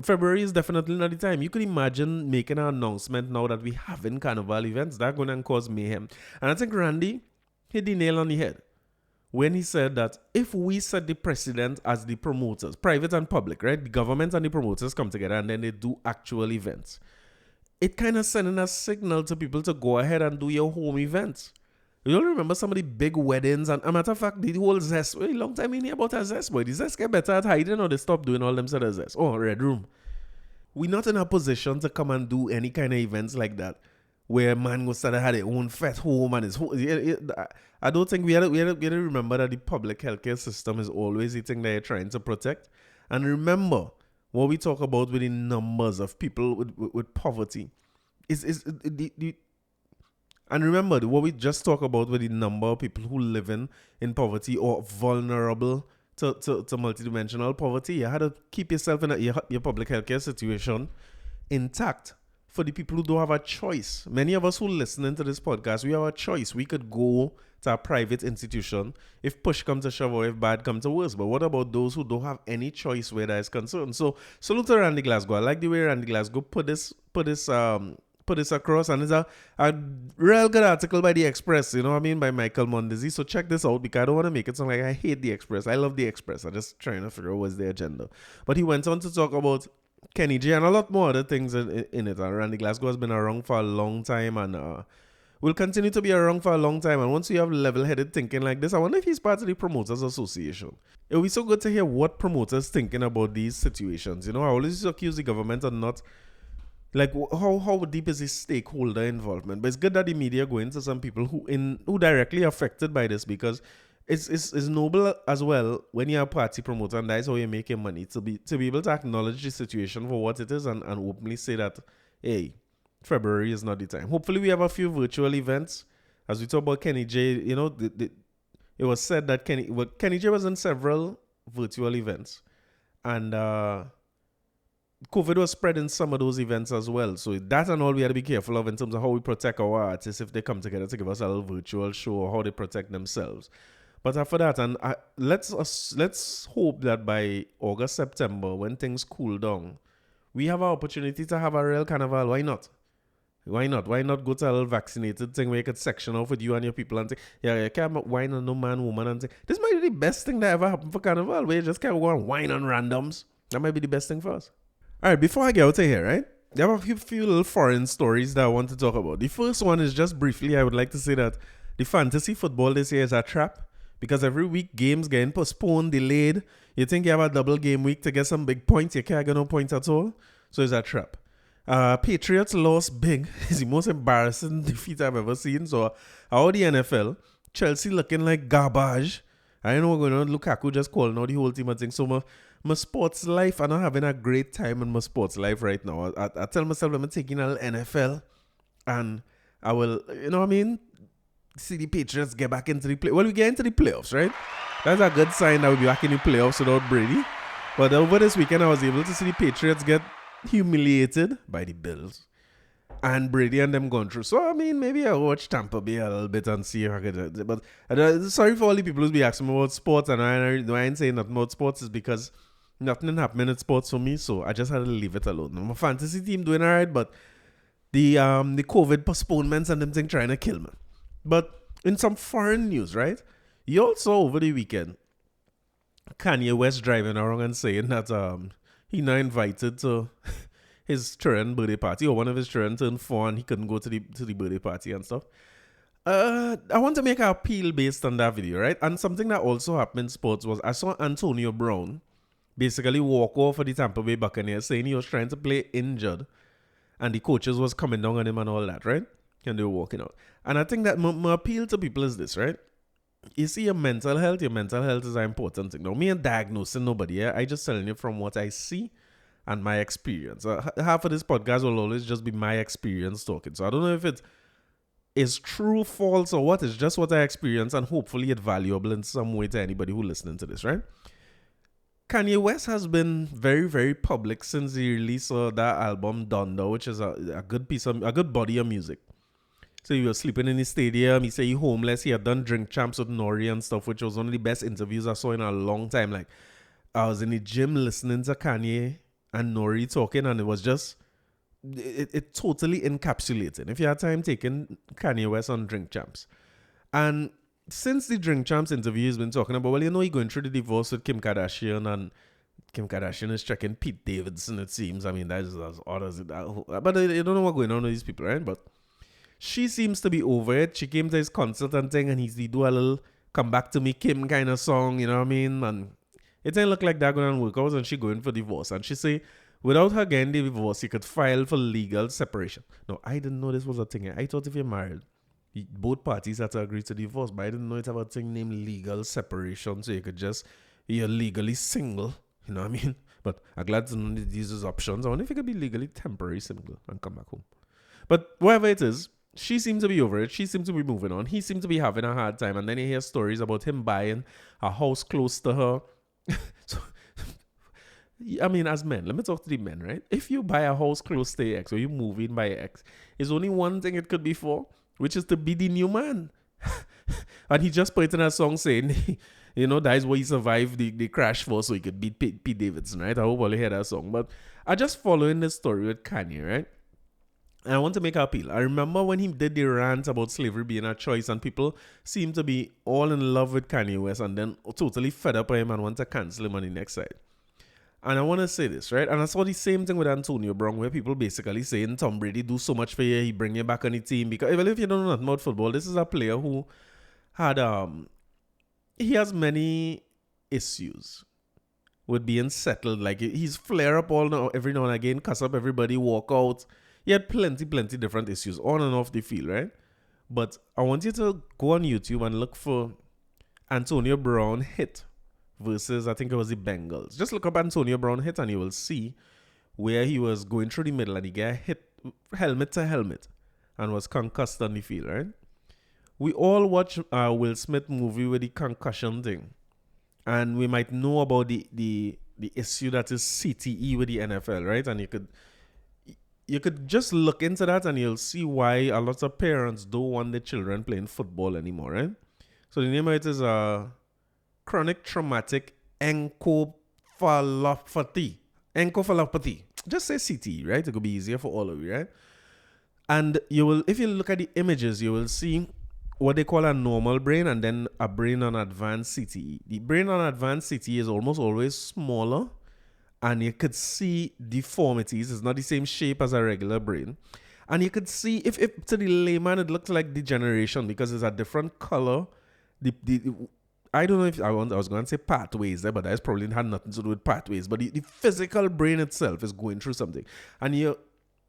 February is definitely not the time. You could imagine making an announcement now that we having Carnival events. That's going to cause mayhem. And I think Randy hit the nail on the head when he said that if we set the precedent as the promoters, private and public, right? The government and the promoters come together and then they do actual events. It kind of sending a signal to people to go ahead and do your home events. You don't remember some of the big weddings and a matter of fact, the whole zest. Well, long time in here about a zest, boy. The zest get better at hiding or they stop doing all them sort of zest. Oh, Red Room. We're not in a position to come and do any kind of events like that where man goes to have their own fete home and his home. I don't think we had to remember that the public healthcare system is always the thing that you're trying to protect. And remember what we talk about with the numbers of people with poverty. And remember, what we just talked about with the number of people who live in poverty or vulnerable to multidimensional poverty, you had to keep yourself in your public healthcare situation intact for the people who don't have a choice. Many of us who listening to this podcast, we have a choice. We could go to a private institution if push comes to shove or if bad comes to worse. But what about those who don't have any choice where that is concerned? So salute to Randy Glasgow. I like the way Randy Glasgow put this across, and it's a real good article by The Express, by Michael Mondesi. So check this out because I don't want to make it sound like I hate The Express. I love The Express. I'm just trying to figure out what's their agenda. But he went on to talk about Kenny G and a lot more other things in it. And Randy Glasgow has been around for a long time, and will continue to be around for a long time. And once you have level-headed thinking like this, I wonder if he's part of the Promoters Association. It would be so good to hear what promoters thinking about these situations. You know, I always accuse the government of not, like, how deep is the stakeholder involvement? But it's good that the media go into some people who directly affected by this, because it's noble as well when you're a party promoter and that's how you're making money, to be able to acknowledge the situation for what it is and openly say that, hey, February is not the time. Hopefully we have a few virtual events. As we talk about Kenny J, you know, it was said that Kenny J was in several virtual events, and COVID was spreading some of those events as well. So that and all we had to be careful of in terms of how we protect our artists if they come together to give us a little virtual show, or how they protect themselves. But after that, and let's hope that by August, September, when things cool down, we have an opportunity to have a real carnival. Why not? Why not? Why not go to a little vaccinated thing where you could section off with you and your people and say, yeah, you can't wine on no man, woman, and say, this might be the best thing that ever happened for carnival, where you just can't go and wine on randoms. That might be the best thing for us. All right, before I get out of here, right? There are a few little foreign stories that I want to talk about. The first one is just briefly, I would like to say that the fantasy football this year is a trap, because every week games getting postponed, delayed. You think you have a double game week to get some big points, you can't get no points at all. So it's a trap. Patriots lost big. It's the most embarrassing defeat I've ever seen. So how the NFL, Chelsea looking like garbage. I don't know what's going on. Lukaku just calling out the whole team and things. So my sports life, I'm not having a great time in my sports life right now. I tell myself I'm taking a little NFL, and I will, you know what I mean, see the Patriots get back into the play. Well, we get into the playoffs, right? That's a good sign that we'll be back in the playoffs without Brady. But over this weekend, I was able to see the Patriots get humiliated by the Bills, and Brady and them going through. So I mean, maybe I'll watch Tampa Bay a little bit and see if I could. But sorry for all the people who be asking me about sports, and I ain't saying nothing about sports, is because nothing happening in sports for me, so I just had to leave it alone. My fantasy team doing alright, but the COVID postponements and them things trying to kill me. But in some foreign news, right? You also over the weekend, Kanye West driving around and saying that he now invited to his children's birthday party, or one of his children turned 4 and he couldn't go to the birthday party and stuff. I want to make an appeal based on that video, right? And something that also happened in sports was I saw Antonio Brown basically walk off for the Tampa Bay Buccaneers, saying he was trying to play injured and the coaches was coming down on him and all that, right? And they were walking out. And I think that my appeal to people is this, right? You see, your mental health is an important thing. Now, me ain't diagnosing nobody, yeah? I just telling you from what I see and my experience. Half of this podcast will always just be my experience talking. So I don't know if it is true, false, or what. It's just what I experience, and hopefully it's valuable in some way to anybody who's listening to this, right? Kanye West has been very, very public since the release of that album Donda, which is a good body of music. So he was sleeping in the stadium. He said he homeless. He had done Drink Champs with Nori and stuff, which was one of the best interviews I saw in a long time. Like, I was in the gym listening to Kanye and Nori talking, and it was just, it totally encapsulated. If you had time, taking Kanye West on Drink Champs. And since the Drink Champs interview, he's been talking about, well, you know, he's going through the divorce with Kim Kardashian, and Kim Kardashian is checking Pete Davidson, it seems. I mean, that is as odd as it. But you don't know what's going on with these people, right? But she seems to be over it. She came to his concert and thing, and he do a little come back to me Kim kind of song, you know what I mean? And it didn't look like that going to work out, and she going for divorce. And she say, without her getting the divorce, he could file for legal separation. No, I didn't know this was a thing. I thought if you're married, both parties had to agree to divorce, but I didn't know it about a thing named legal separation, so you're legally single, you know what I mean? But I'm glad to know these is options. I wonder if you could be legally temporary single and come back home. But whatever it is, she seems to be over it. She seems to be moving on. He seems to be having a hard time. And then you hear stories about him buying a house close to her. So, I mean, as men, let me talk to the men, right? If you buy a house close to your ex, or you move in by your ex, there's only one thing it could be for, which is to be the new man. And he just put in a song saying, you know, that is what he survived the crash for, so he could beat Pete Davidson, right? I hope all you hear that song. But I just following this story with Kanye, right? And I want to make an appeal. I remember when he did the rant about slavery being a choice, and people seem to be all in love with Kanye West and then totally fed up with him and want to cancel him on the next side. And I want to say this, right? And I saw the same thing with Antonio Brown, where people basically saying Tom Brady do so much for you, he bring you back on the team. Because even if you don't know nothing about football, this is a player who had he has many issues with being settled. Like he's flare up every now and again, cuss up everybody, walk out. He had plenty different issues on and off the field, right? But I want you to go on YouTube and look for Antonio Brown hit versus, I think it was the Bengals. Just look up Antonio Brown hit and you will see where he was going through the middle and he got hit helmet to helmet and was concussed on the field, right? We all watch Will Smith movie with the concussion thing. And we might know about the issue that is CTE with the NFL, right? And you could just look into that and you'll see why a lot of parents don't want their children playing football anymore, right? So the name of it is chronic traumatic encephalopathy. Encephalopathy. Just say CTE, right? It could be easier for all of you, right? And you will, if you look at the images, you will see what they call a normal brain and then a brain on advanced CTE. The brain on advanced CTE is almost always smaller and you could see deformities. It's not the same shape as a regular brain. And you could see, if to the layman, it looks like degeneration because it's a different color. I don't know if I was going to say pathways there, but that probably had nothing to do with pathways. But the physical brain itself is going through something. And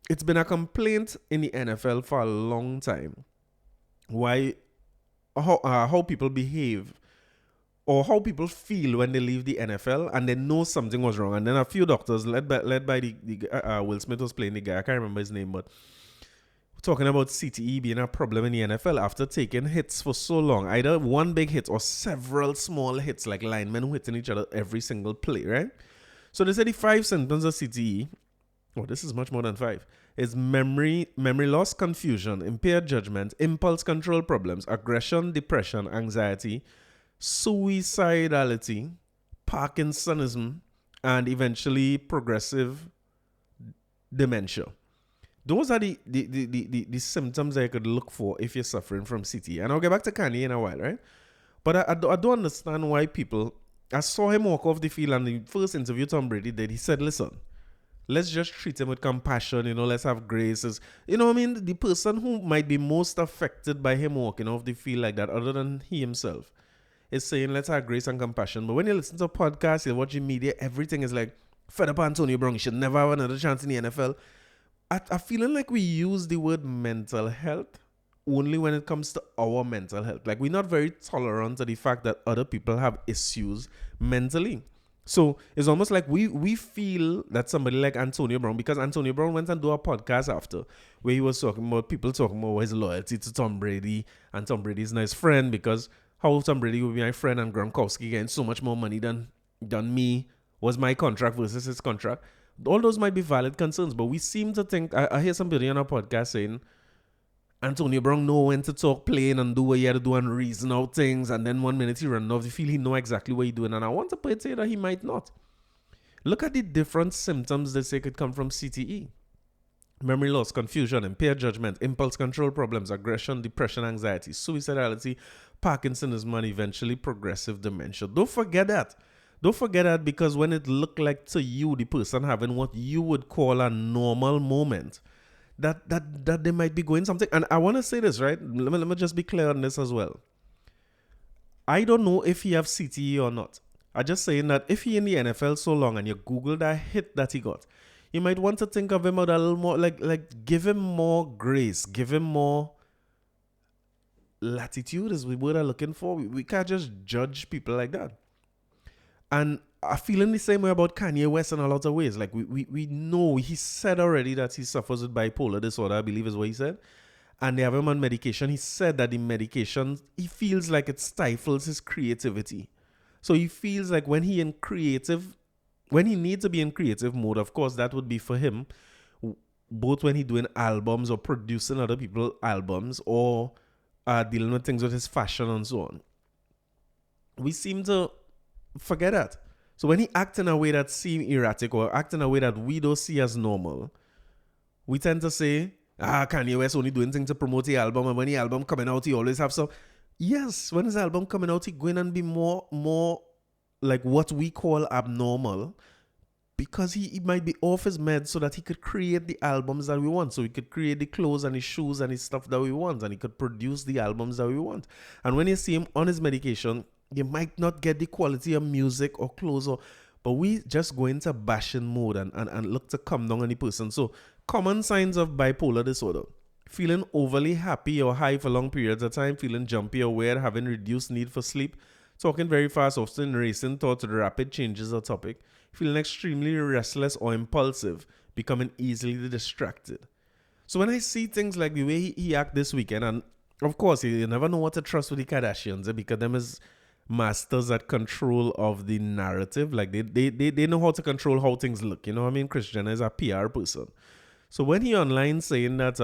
it's been a complaint in the NFL for a long time. How people behave or how people feel when they leave the NFL and they know something was wrong. And then a few doctors, led by the Will Smith was playing the guy, I can't remember his name, but talking about CTE being a problem in the NFL after taking hits for so long, either one big hit or several small hits, like linemen hitting each other every single play, right? So they say the 5 symptoms of CTE, this is much more than 5, is memory loss, confusion, impaired judgment, impulse control problems, aggression, depression, anxiety, suicidality, Parkinsonism, and eventually progressive dementia. Those are the symptoms that you could look for if you're suffering from CTE. And I'll get back to Kanye in a while, right? But I don't understand why people... I saw him walk off the field and the first interview Tom Brady did, he said, listen, let's just treat him with compassion, let's have grace. The person who might be most affected by him walking off the field like that, other than he himself, is saying, let's have grace and compassion. But when you listen to a podcast, you watch the media, everything is like, fed up Antonio Brown, he should never have another chance in the NFL. I feeling like we use the word mental health only when it comes to our mental health. Like, we're not very tolerant to the fact that other people have issues mentally. So it's almost like we feel that somebody like Antonio Brown, because Antonio Brown went and do a podcast after where he was talking about his loyalty to Tom Brady, and Tom Brady's nice friend, because how Tom Brady would be my friend and Gronkowski getting so much more money than me, was my contract versus his contract. All those might be valid concerns, but we seem to think, I hear somebody on a podcast saying, Antonio Brown know when to talk plain and do what he had to do and reason out things, and then 1 minute he run off the field, he know exactly what he's doing, and I want to say that he might not. Look at the different symptoms they say could come from CTE. Memory loss, confusion, impaired judgment, impulse control problems, aggression, depression, anxiety, suicidality, Parkinsonism, and eventually progressive dementia. Don't forget that. Don't forget that, because when it looked like to you, the person having what you would call a normal moment, that they might be going something. And I want to say this, right? Let me just be clear on this as well. I don't know if he have CTE or not. I'm just saying that if he in the NFL so long and you Google that hit that he got, you might want to think of him a little more, like give him more grace, give him more latitude is the word I'm looking for. We can't just judge people like that. And I feel in the same way about Kanye West in a lot of ways. Like we know, he said already that he suffers with bipolar disorder, I believe is what he said. And they have him on medication. He said that the medication, he feels like it stifles his creativity. So he feels like when he needs to be in creative mode, of course, that would be for him, both when he's doing albums or producing other people's albums or dealing with things with his fashion and so on. We seem to forget that. So when he acts in a way that seems erratic or act in a way that we don't see as normal, we tend to say, Kanye West only doing things to promote the album, and when the album coming out, he always have some. Yes, when his album coming out, he going and be more like what we call abnormal. because he might be off his meds so that he could create the albums that we want. So he could create the clothes and his shoes and his stuff that we want. And he could produce the albums that we want. And when you see him on his medication, you might not get the quality of music or clothes. But we just go into bashing mode and look to come down on the person. So common signs of bipolar disorder. Feeling overly happy or high for long periods of time. Feeling jumpy or weird. Having reduced need for sleep. Talking very fast, often racing thoughts with rapid changes of topic. Feeling extremely restless or impulsive. Becoming easily distracted. So when I see things like the way he act this weekend, and of course, you never know what to trust with the Kardashians, because them is masters at control of the narrative. Like they know how to control how things look. You know what I mean? Kris Jenner is a PR person. So when he online saying that,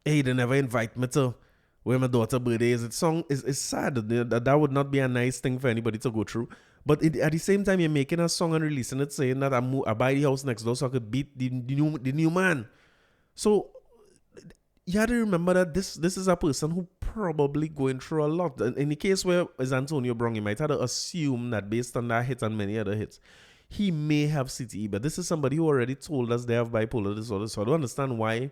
hey, they never invite me to where my daughter's birthday is, it's sad. That would not be a nice thing for anybody to go through. But at the same time, you're making a song and releasing it saying that I buy the house next door so I could beat the new man. So you have to remember that this is a person who probably going through a lot. In the case where is Antonio Brown, you might have to assume that based on that hit and many other hits, he may have CTE. But this is somebody who already told us they have bipolar disorder. So I don't understand why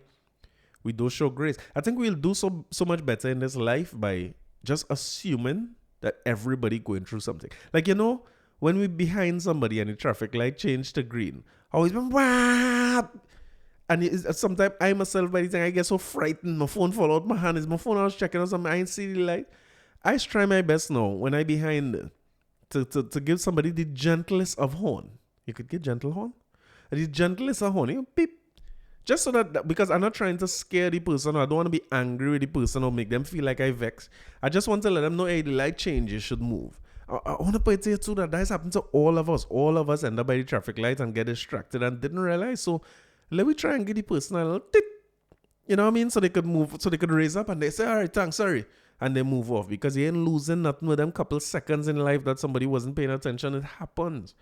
we don't show grace. I think we'll do so much better in this life by just assuming that everybody going through something. Like, you know, when we behind somebody and the traffic light changed to green, always been whap. And sometimes I myself, by the time I get so frightened, my phone fall out my hand. Is my phone I was checking or something, I ain't see the light. I try my best now when I behind to give somebody the gentlest of horn. You could get gentle horn. The gentlest of horn, you know, beep. Just so that, because I'm not trying to scare the person, or I don't want to be angry with the person or make them feel like I vex. I just want to let them know, hey, the light change, you should move. I want to put it to you too that has happened to all of us. All of us end up by the traffic light and get distracted and didn't realize. So let me try and give the person a little tip. You know what I mean? So they could move, so they could raise up and they say, all right, thanks, sorry. And they move off because you ain't losing nothing with them couple seconds in life that somebody wasn't paying attention. It happens.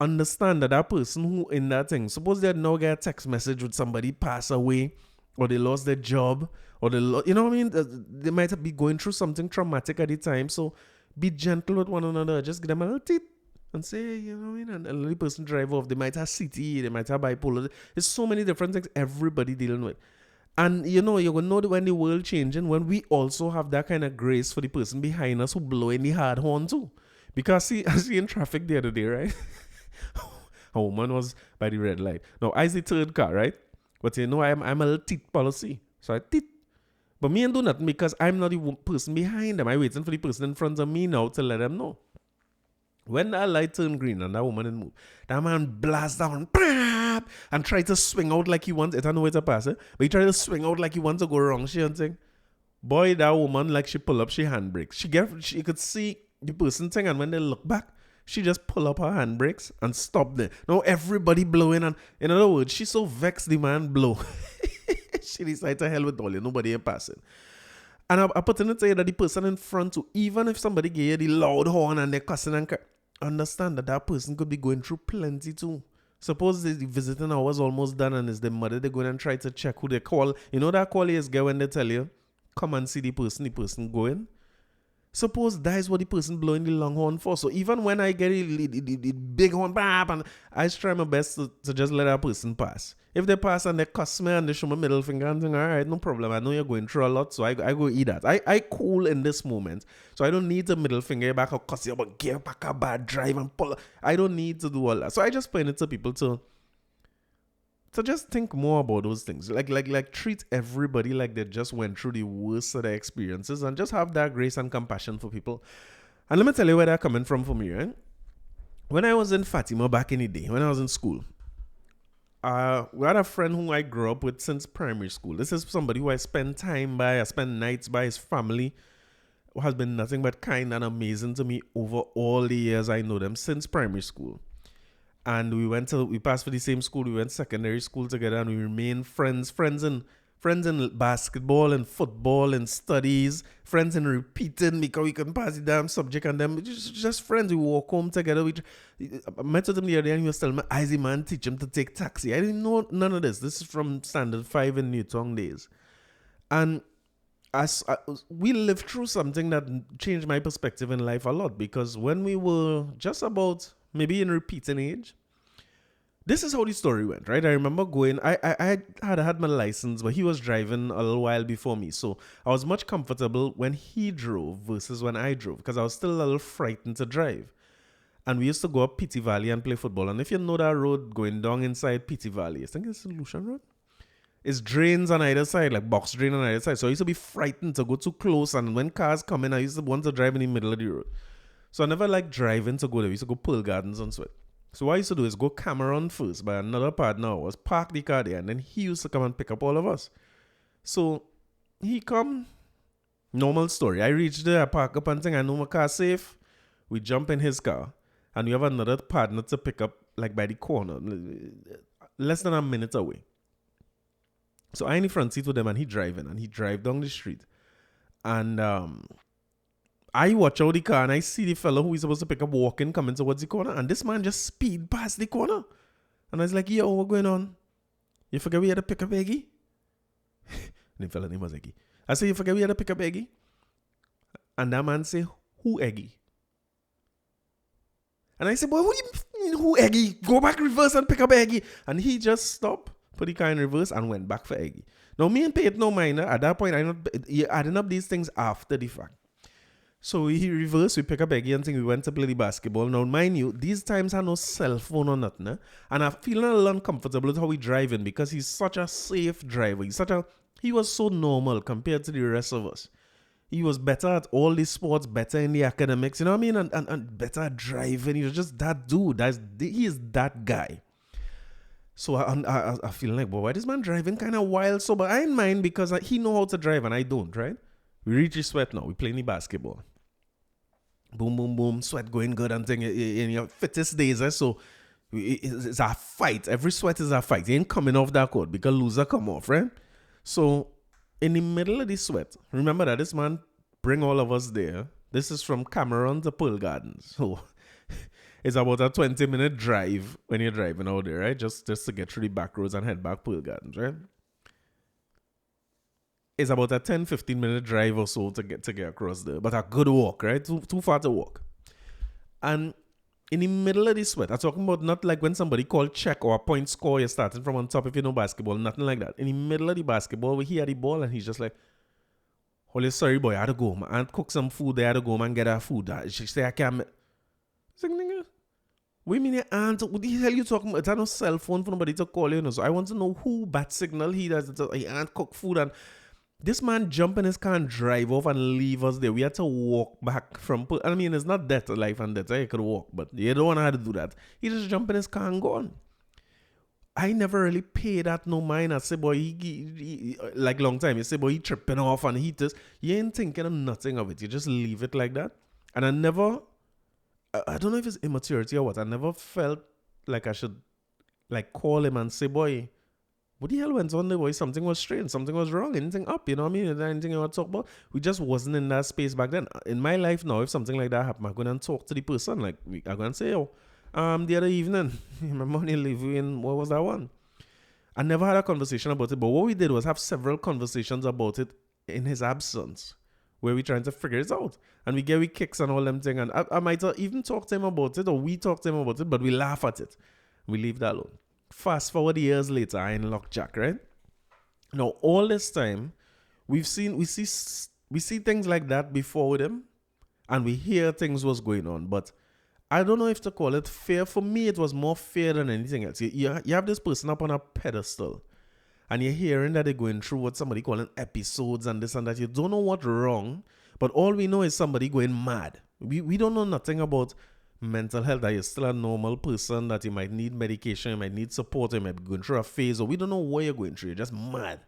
Understand that person who in that thing, suppose they now get a text message with somebody pass away, or they lost their job, or you know what I mean? They might be going through something traumatic at the time. So be gentle with one another. Just give them a little tip and say, you know what I mean? And a little person drive off. They might have CTE, they might have bipolar. There's so many different things everybody dealing with. And you know, you're going to know that when the world changing, when we also have that kind of grace for the person behind us who blowing the hard horn too. Because I see in traffic the other day, right? A woman was by the red light. Now, I the third car, right? But you know, I'm a little teeth policy. So I teeth. But me ain't do nothing because I'm not the person behind them. I'm waiting for the person in front of me now to let them know. When that light turned green and that woman didn't move, that man blast down and try to swing out like he wants. I don't know where to pass it, but he tried to swing out like he wants to go wrong. She and thing. Boy, that woman, like she pull up, she handbrakes. She could see the person thing, and when they look back, she just pull up her handbrakes and stop there. Now everybody blowing, and in other words, she's so vexed the man blow. She decided to hell with all you, nobody ain't passing. And I put in to say that the person in front too, even if somebody gave you the loud horn and they're cussing and understand that person could be going through plenty too. Suppose the visiting hours almost done and it's the mother, they go and try to check who they call. You know that call is get when they tell you, come and see the person going. Suppose that is what the person blowing the long horn for. So even when I get the big horn, and I try my best to just let that person pass. If they pass and they cuss me and they show my middle finger and think, all right, no problem. I know you're going through a lot, so I go eat that. I cool in this moment. So I don't need the middle finger back or cuss you about gear back a bad drive and pull. I don't need to do all that. So I just point it to people to just think more about those things. Like treat everybody like they just went through the worst of their experiences and just have that grace and compassion for people. And let me tell you where they're coming from for me, right? When I was in Fatima back in the day, when I was in school, we had a friend who I grew up with since primary school. This is somebody who I spend time by, I spend nights by. His family who has been nothing but kind and amazing to me over all the years I know them since primary school. And we passed for the same school. We went secondary school together, and we remained friends in basketball and football and studies, friends in repeating because we couldn't pass the damn subject, and them just friends. We walk home together. I met with him the other day, and he was telling me, "I man teach him to take taxi." I didn't know none of this. This is from Standard 5 in Newtown days, and we lived through something that changed my perspective in life a lot, because when we were just about maybe in repeating age, this is how the story went, right? I remember going, I had my license, but he was driving a little while before me. So I was much comfortable when he drove versus when I drove because I was still a little frightened to drive. And we used to go up Pity Valley and play football. And if you know that road going down inside Pity Valley, I think it's Lucian Road. It's drains on either side, like box drain on either side. So I used to be frightened to go too close. And when cars come in, I used to want to drive in the middle of the road. So I never liked driving to go there. We used to go Pearl Gardens and Sweat. So what I used to do is go Cameron first by another partner was park the car there. And then he used to come and pick up all of us. So he come, normal story. I reach there, I park up and think I know my car safe. We jump in his car. And we have another partner to pick up like by the corner. Less than a minute away. So I in the front seat with him and he driving and he drive down the street. And I watch out the car and I see the fellow who is supposed to pick up walking coming towards the corner. And this man just speed past the corner. And I was like, yo, what going on? You forget we had to pick up Eggy? The fellow name was Eggy. I said, you forget we had to pick up Eggy? And that man say, who Eggy? And I said, boy, who Eggy? Go back reverse and pick up Eggy. And he just stopped, put the car in reverse and went back for Eggy. Now, me and Pate no mind. At that point, you're adding up these things after the fact. So he reversed, we pick up Eggy and think we went to play the basketball. Now, mind you, these times I no cell phone or nothing. And I'm feeling a little uncomfortable with how we driving because he's such a safe driver. He was so normal compared to the rest of us. He was better at all the sports, better in the academics, you know what I mean? And better at driving. He was just that dude. He is that guy. So I feel like, boy, why this man driving kind of wild? So, but I ain't mind because he know how to drive and I don't, right? We reach the Sweat now. We playing the basketball. Boom, boom, boom. Sweat going good and thing in your fittest days. So it's a fight. Every Sweat is a fight. You ain't coming off that court because loser come off, right? So in the middle of the Sweat, remember that this man bring all of us there. This is from Cameron to Pearl Gardens. So it's about a 20-minute drive when you're driving out there, right? Just to get through the back roads and head back Pearl Gardens, right? It's about a 10-15-minute drive or so to get across there. But a good walk, right? Too far to walk. And in the middle of the Sweat, I'm talking about not like when somebody called check or a point score, you're starting from on top if you know basketball, nothing like that. In the middle of the basketball, we hear the ball and he's just like, holy sorry boy, I had to go. My aunt cook some food, they had to go and get her food. She say I can't. It's like, nigga, what do you mean your aunt? What the hell you talking about? It's no cell phone for nobody to call you. So I want to know who bat signal he does. Your aunt cook food and this man jump in his car and drive off and leave us there. We had to walk back from... I mean, it's not death, life and death. I could walk, but you don't want to have to do that. He just jump in his car and gone. I never really paid that no mind. I say, boy, he like long time. You say, boy, he tripping off and he just... You ain't thinking of nothing of it. You just leave it like that. And I never... I don't know if it's immaturity or what. I never felt like I should like call him and say, boy... What the hell went on there, boy? Something was strange. Something was wrong. Anything up, you know what I mean? Is there anything you want to talk about? We just wasn't in that space back then. In my life now, if something like that happened, I'm going to talk to the person. Like, I'm going to say, oh, the other evening, my money living, what was that one? I never had a conversation about it. But what we did was have several conversations about it in his absence, where we trying to figure it out. And we get kicks and all them things. And I might even talk to him about it, or we talk to him about it, but we laugh at it. We leave that alone. Fast forward years later, I in Lockjack, right? Now, all this time, we see things like that before with him, and we hear things was going on. But I don't know if to call it fear. For me, it was more fear than anything else. You have this person up on a pedestal, and you're hearing that they're going through what somebody calling episodes and this and that. You don't know what's wrong, but all we know is somebody going mad. We don't know nothing about mental health, that you're still a normal person, that you might need medication, you might need support, you might be going through a phase, or we don't know what you're going through. You're just mad.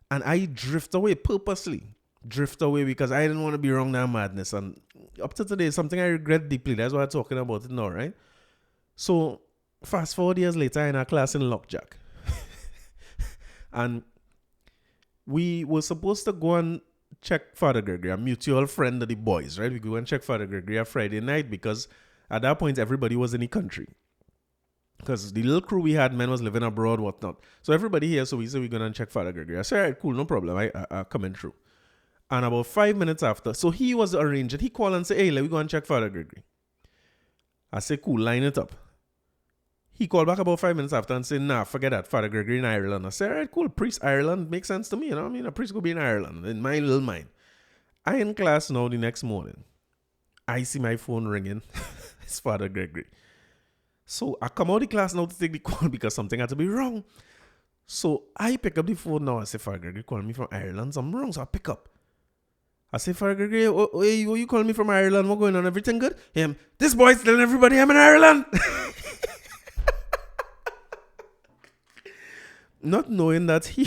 And I drift away purposely. Drift away because I didn't want to be wrong that madness. And up to today, something I regret deeply. That's why I'm talking about it now, right? So, fast forward years later, in our class in Lockjack. And we were supposed to go and check Father Gregory, a mutual friend of the boys, right? We go and check Father Gregory on Friday night because at that point, everybody was in the country. Because the little crew we had, men was living abroad, whatnot. So everybody here, so we said we're going to check Father Gregory. I said, all right, cool, no problem. I coming through. And about 5 minutes after, so he was arranged. He called and said, hey, let me go and check Father Gregory. I said, cool, line it up. He called back about 5 minutes after and said, nah, forget that, Father Gregory in Ireland. I said, all right, cool, priest Ireland makes sense to me, you know what I mean? A priest could be in Ireland, in my little mind. I in class now the next morning. I see my phone ringing. It's Father Gregory. So I come out of the class now to take the call because something had to be wrong. So I pick up the phone now. I say, Father Gregory called me from Ireland. Something wrong. So I pick up. I say, Father Gregory, you calling me from Ireland? What going on? Everything good? This boy's telling everybody I'm in Ireland. Not knowing that he...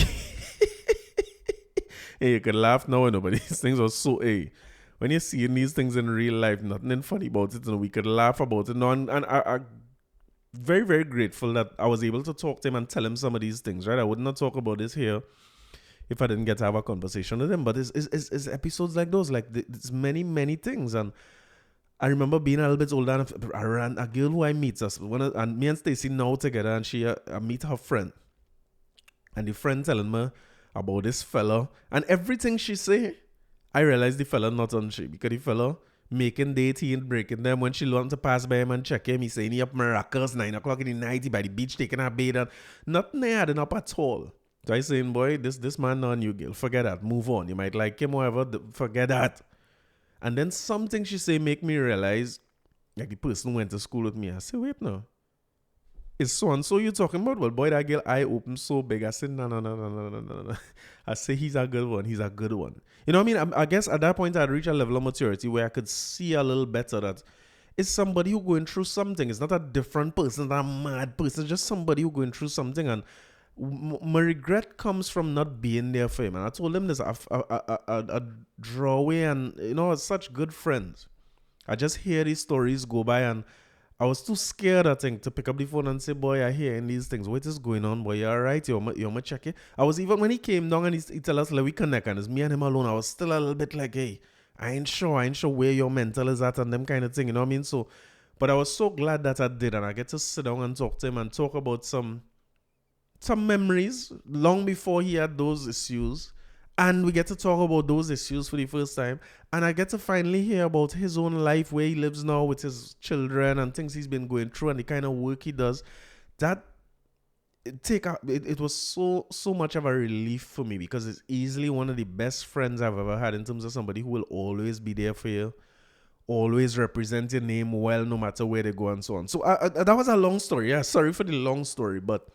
Hey, you could laugh now, but these things are so... Hey, when you're seeing these things in real life, nothing funny about it, we could laugh about it. No, and I very, very grateful that I was able to talk to him and tell him some of these things, right? I would not talk about this here if I didn't get to have a conversation with him. But it's episodes like those, like there's many, many things. And I remember being a little bit older, and I ran a girl who I meet, and me and Stacy now together, and I meet her friend. And the friend telling me about this fella, and everything she say, I realized the fella not on she, because the fella making date, he ain't breaking them. When she learned to pass by him and check him, he saying he up Maracas, 9 o'clock in the night, he by the beach taking a bathe, and nothing they adding up at all. So I saying, boy, this man not you, girl. Forget that. Move on. You might like him, whatever. Forget that. And then something she say make me realize, like the person who went to school with me. I say, wait now. Is so and so you talking about? Well, boy, that girl eye open so big. I said, no. I say he's a good one. He's a good one. You know what I mean? I guess at that point I'd reached a level of maturity where I could see a little better that it's somebody who going through something. It's not a different person, not a mad person. It's just somebody who going through something. And my regret comes from not being there for him. And I told him this, a drawaway, and such good friends. I just hear these stories go by, and I was too scared, I think, to pick up the phone and say, boy, I hear these things. What is going on, boy? You all right? You're check it. I was even, when he came down and he tell us, let we connect, and it's me and him alone, I was still a little bit like, hey, I ain't sure where your mental is at and them kind of thing, you know what I mean? So, but I was so glad that I did, and I get to sit down and talk to him and talk about some memories long before he had those issues. And we get to talk about those issues for the first time. And I get to finally hear about his own life, where he lives now with his children and things he's been going through and the kind of work he does. It was so much of a relief for me, because it's easily one of the best friends I've ever had, in terms of somebody who will always be there for you, always represent your name well, no matter where they go and so on. So that was a long story. Yeah, sorry for the long story, but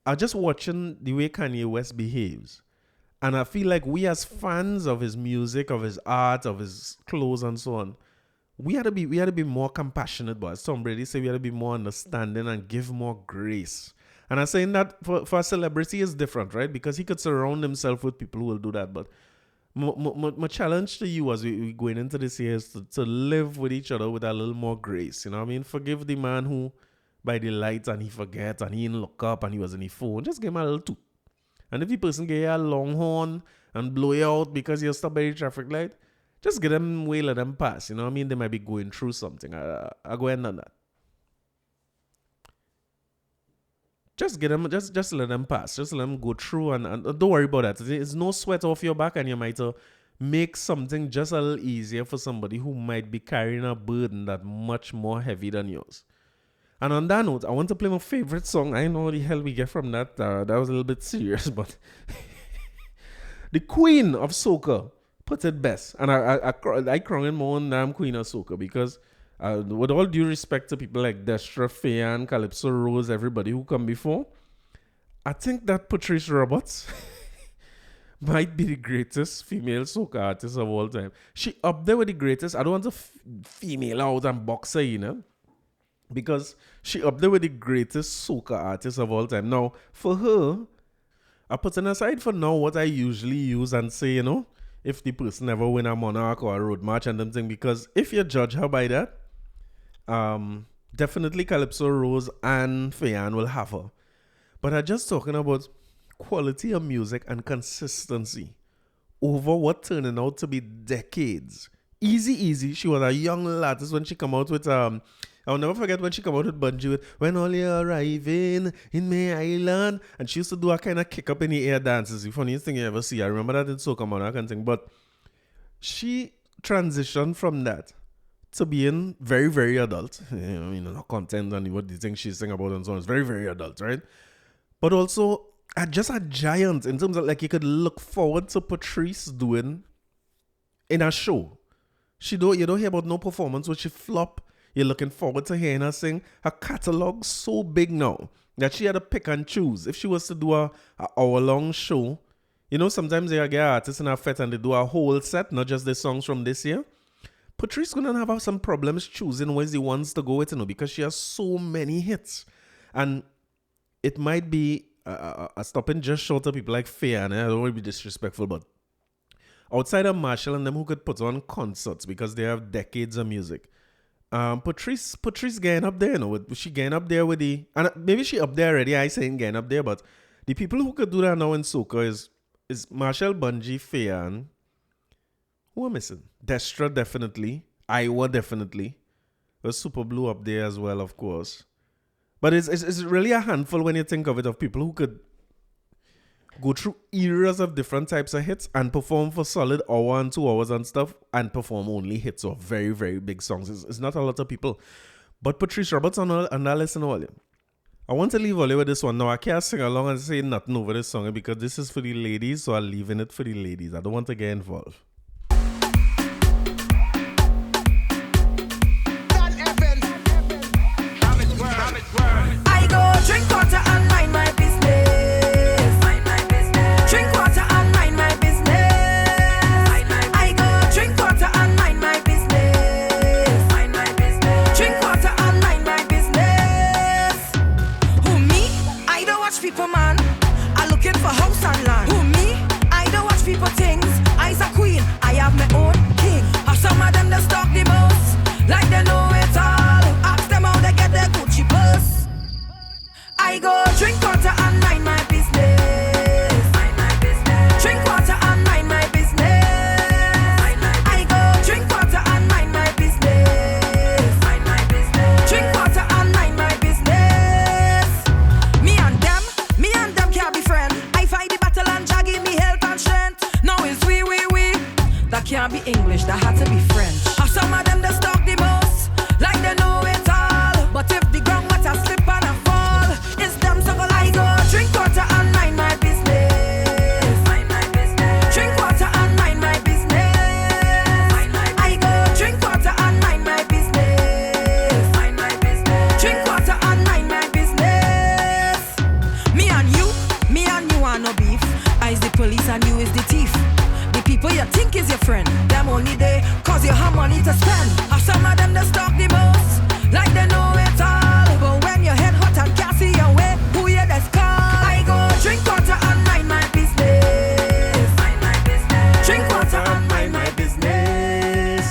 I'm just watching the way Kanye West behaves. And I feel like we, as fans of his music, of his art, of his clothes and so on, we had to be more compassionate, but as Tom Brady said, we had to be more understanding and give more grace. And I'm saying that for a celebrity is different, right? Because he could surround himself with people who will do that. But my challenge to you as we going into this year is to live with each other with a little more grace. You know what I mean? Forgive the man who by the lights and he forget and he didn't look up and he was in the phone. Just give him a little toot. And if the person get you a long horn and blow you out because you're stopped by the traffic light, just get them way, let them pass. You know what I mean? They might be going through something. I go ahead and do that. Just get them, just let them pass. Just let them go through and don't worry about that. It's no sweat off your back, and you might make something just a little easier for somebody who might be carrying a burden that much more heavy than yours. And on that note, I want to play my favorite song. I know what the hell we get from that. That was a little bit serious, but the queen of soca put it best. And I crown more than damn queen of soca, because with all due respect to people like Destra, Fayan, Calypso Rose, everybody who come before, I think that Patrice Roberts might be the greatest female soca artist of all time. She up there with the greatest. I don't want to female out and box her, you know, because she up there with the greatest soca artist of all time. Now, for her, I put an aside for now what I usually use and say, you know, if the person ever win a Monarch or a Road March and them thing, because if you judge her by that, definitely Calypso Rose and Fayan will have her. But I'm just talking about quality of music and consistency over what turning out to be decades. Easy. She was a young artist when she come out with I'll never forget when she come out with Bungie with "When All You're Arriving in My Island," and she used to do a kind of kick up in the air dances. The funniest thing you ever see. I remember that in Soca Monarch and thing. But she transitioned from that to being very, very adult. Her content and what the things she's singing about and so on is very, very adult, right? But also just a giant in terms of like you could look forward to Patrice doing in a show. You don't hear about no performance where she flop. You're looking forward to hearing her sing. Her catalog so big now that she had to pick and choose. If she was to do a hour-long show, sometimes they get artists in a fete and they do a whole set, not just the songs from this year. Patrice gonna have some problems choosing where he wants to go with, because she has so many hits. And it might be a stopping just short of people like Faye, and I don't want to be disrespectful, but outside of Marshall and them who could put on concerts because they have decades of music, Patrice getting up there, she getting up there with and maybe she up there already, I saying getting up there, but the people who could do that now in soca is Marshall, Bungie, Faye, who am I missing? Destra definitely, Iowa definitely, there's Super Blue up there as well, of course. But it's really a handful when you think of it, of people who could go through eras of different types of hits and perform for solid hour and 2 hours and stuff and perform only hits or very, very big songs. It's not a lot of people. But Patrice Roberts on that listen all. I want to leave all with this one. Now, I can't sing along and say nothing over this song because this is for the ladies, so I'm leaving it for the ladies. I don't want to get involved.
I go drink water and mind my business. Mind my business. Drink water and mind my business. I go drink water and mind my business. Mind my business. Drink water and mind my business. Who me? I don't watch people, man. I looking for house and land. Who me? I don't watch people things. I's a queen. I have my own king. Have some of them that stalk the most, like they know it all. Ask them how they get their Gucci purse. I go drink water and mind my business. Mind my business. Drink water and mind my business. I go drink water and mind my business. Mind my business. Drink water and mind my business. Me and them can't be friends. I fight the battle and Jah give me health and strength. Now it's we. That can't be English, that had to be French. Have some of them that stalk the most, like they know it all. But if the ground water slip and I fall, it's them so I go drink water and mind my business. Mind my business. Drink water and mind my business. I go drink water and mind my business. Mind my business. Drink water and mind my business. Me and you are no beef. I is the police and you is the thief. The people you think is your friend, them only they cause you have money to spend. Have some of them that stalk the most, like they know it all. But when your head hot and can't see your way, who you that's call? I go drink water and mind my business. Mind my business. Drink water and mind my business.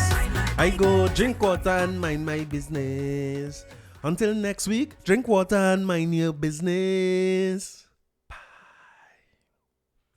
I go drink water and mind my business. Until next week, drink water and mind your business.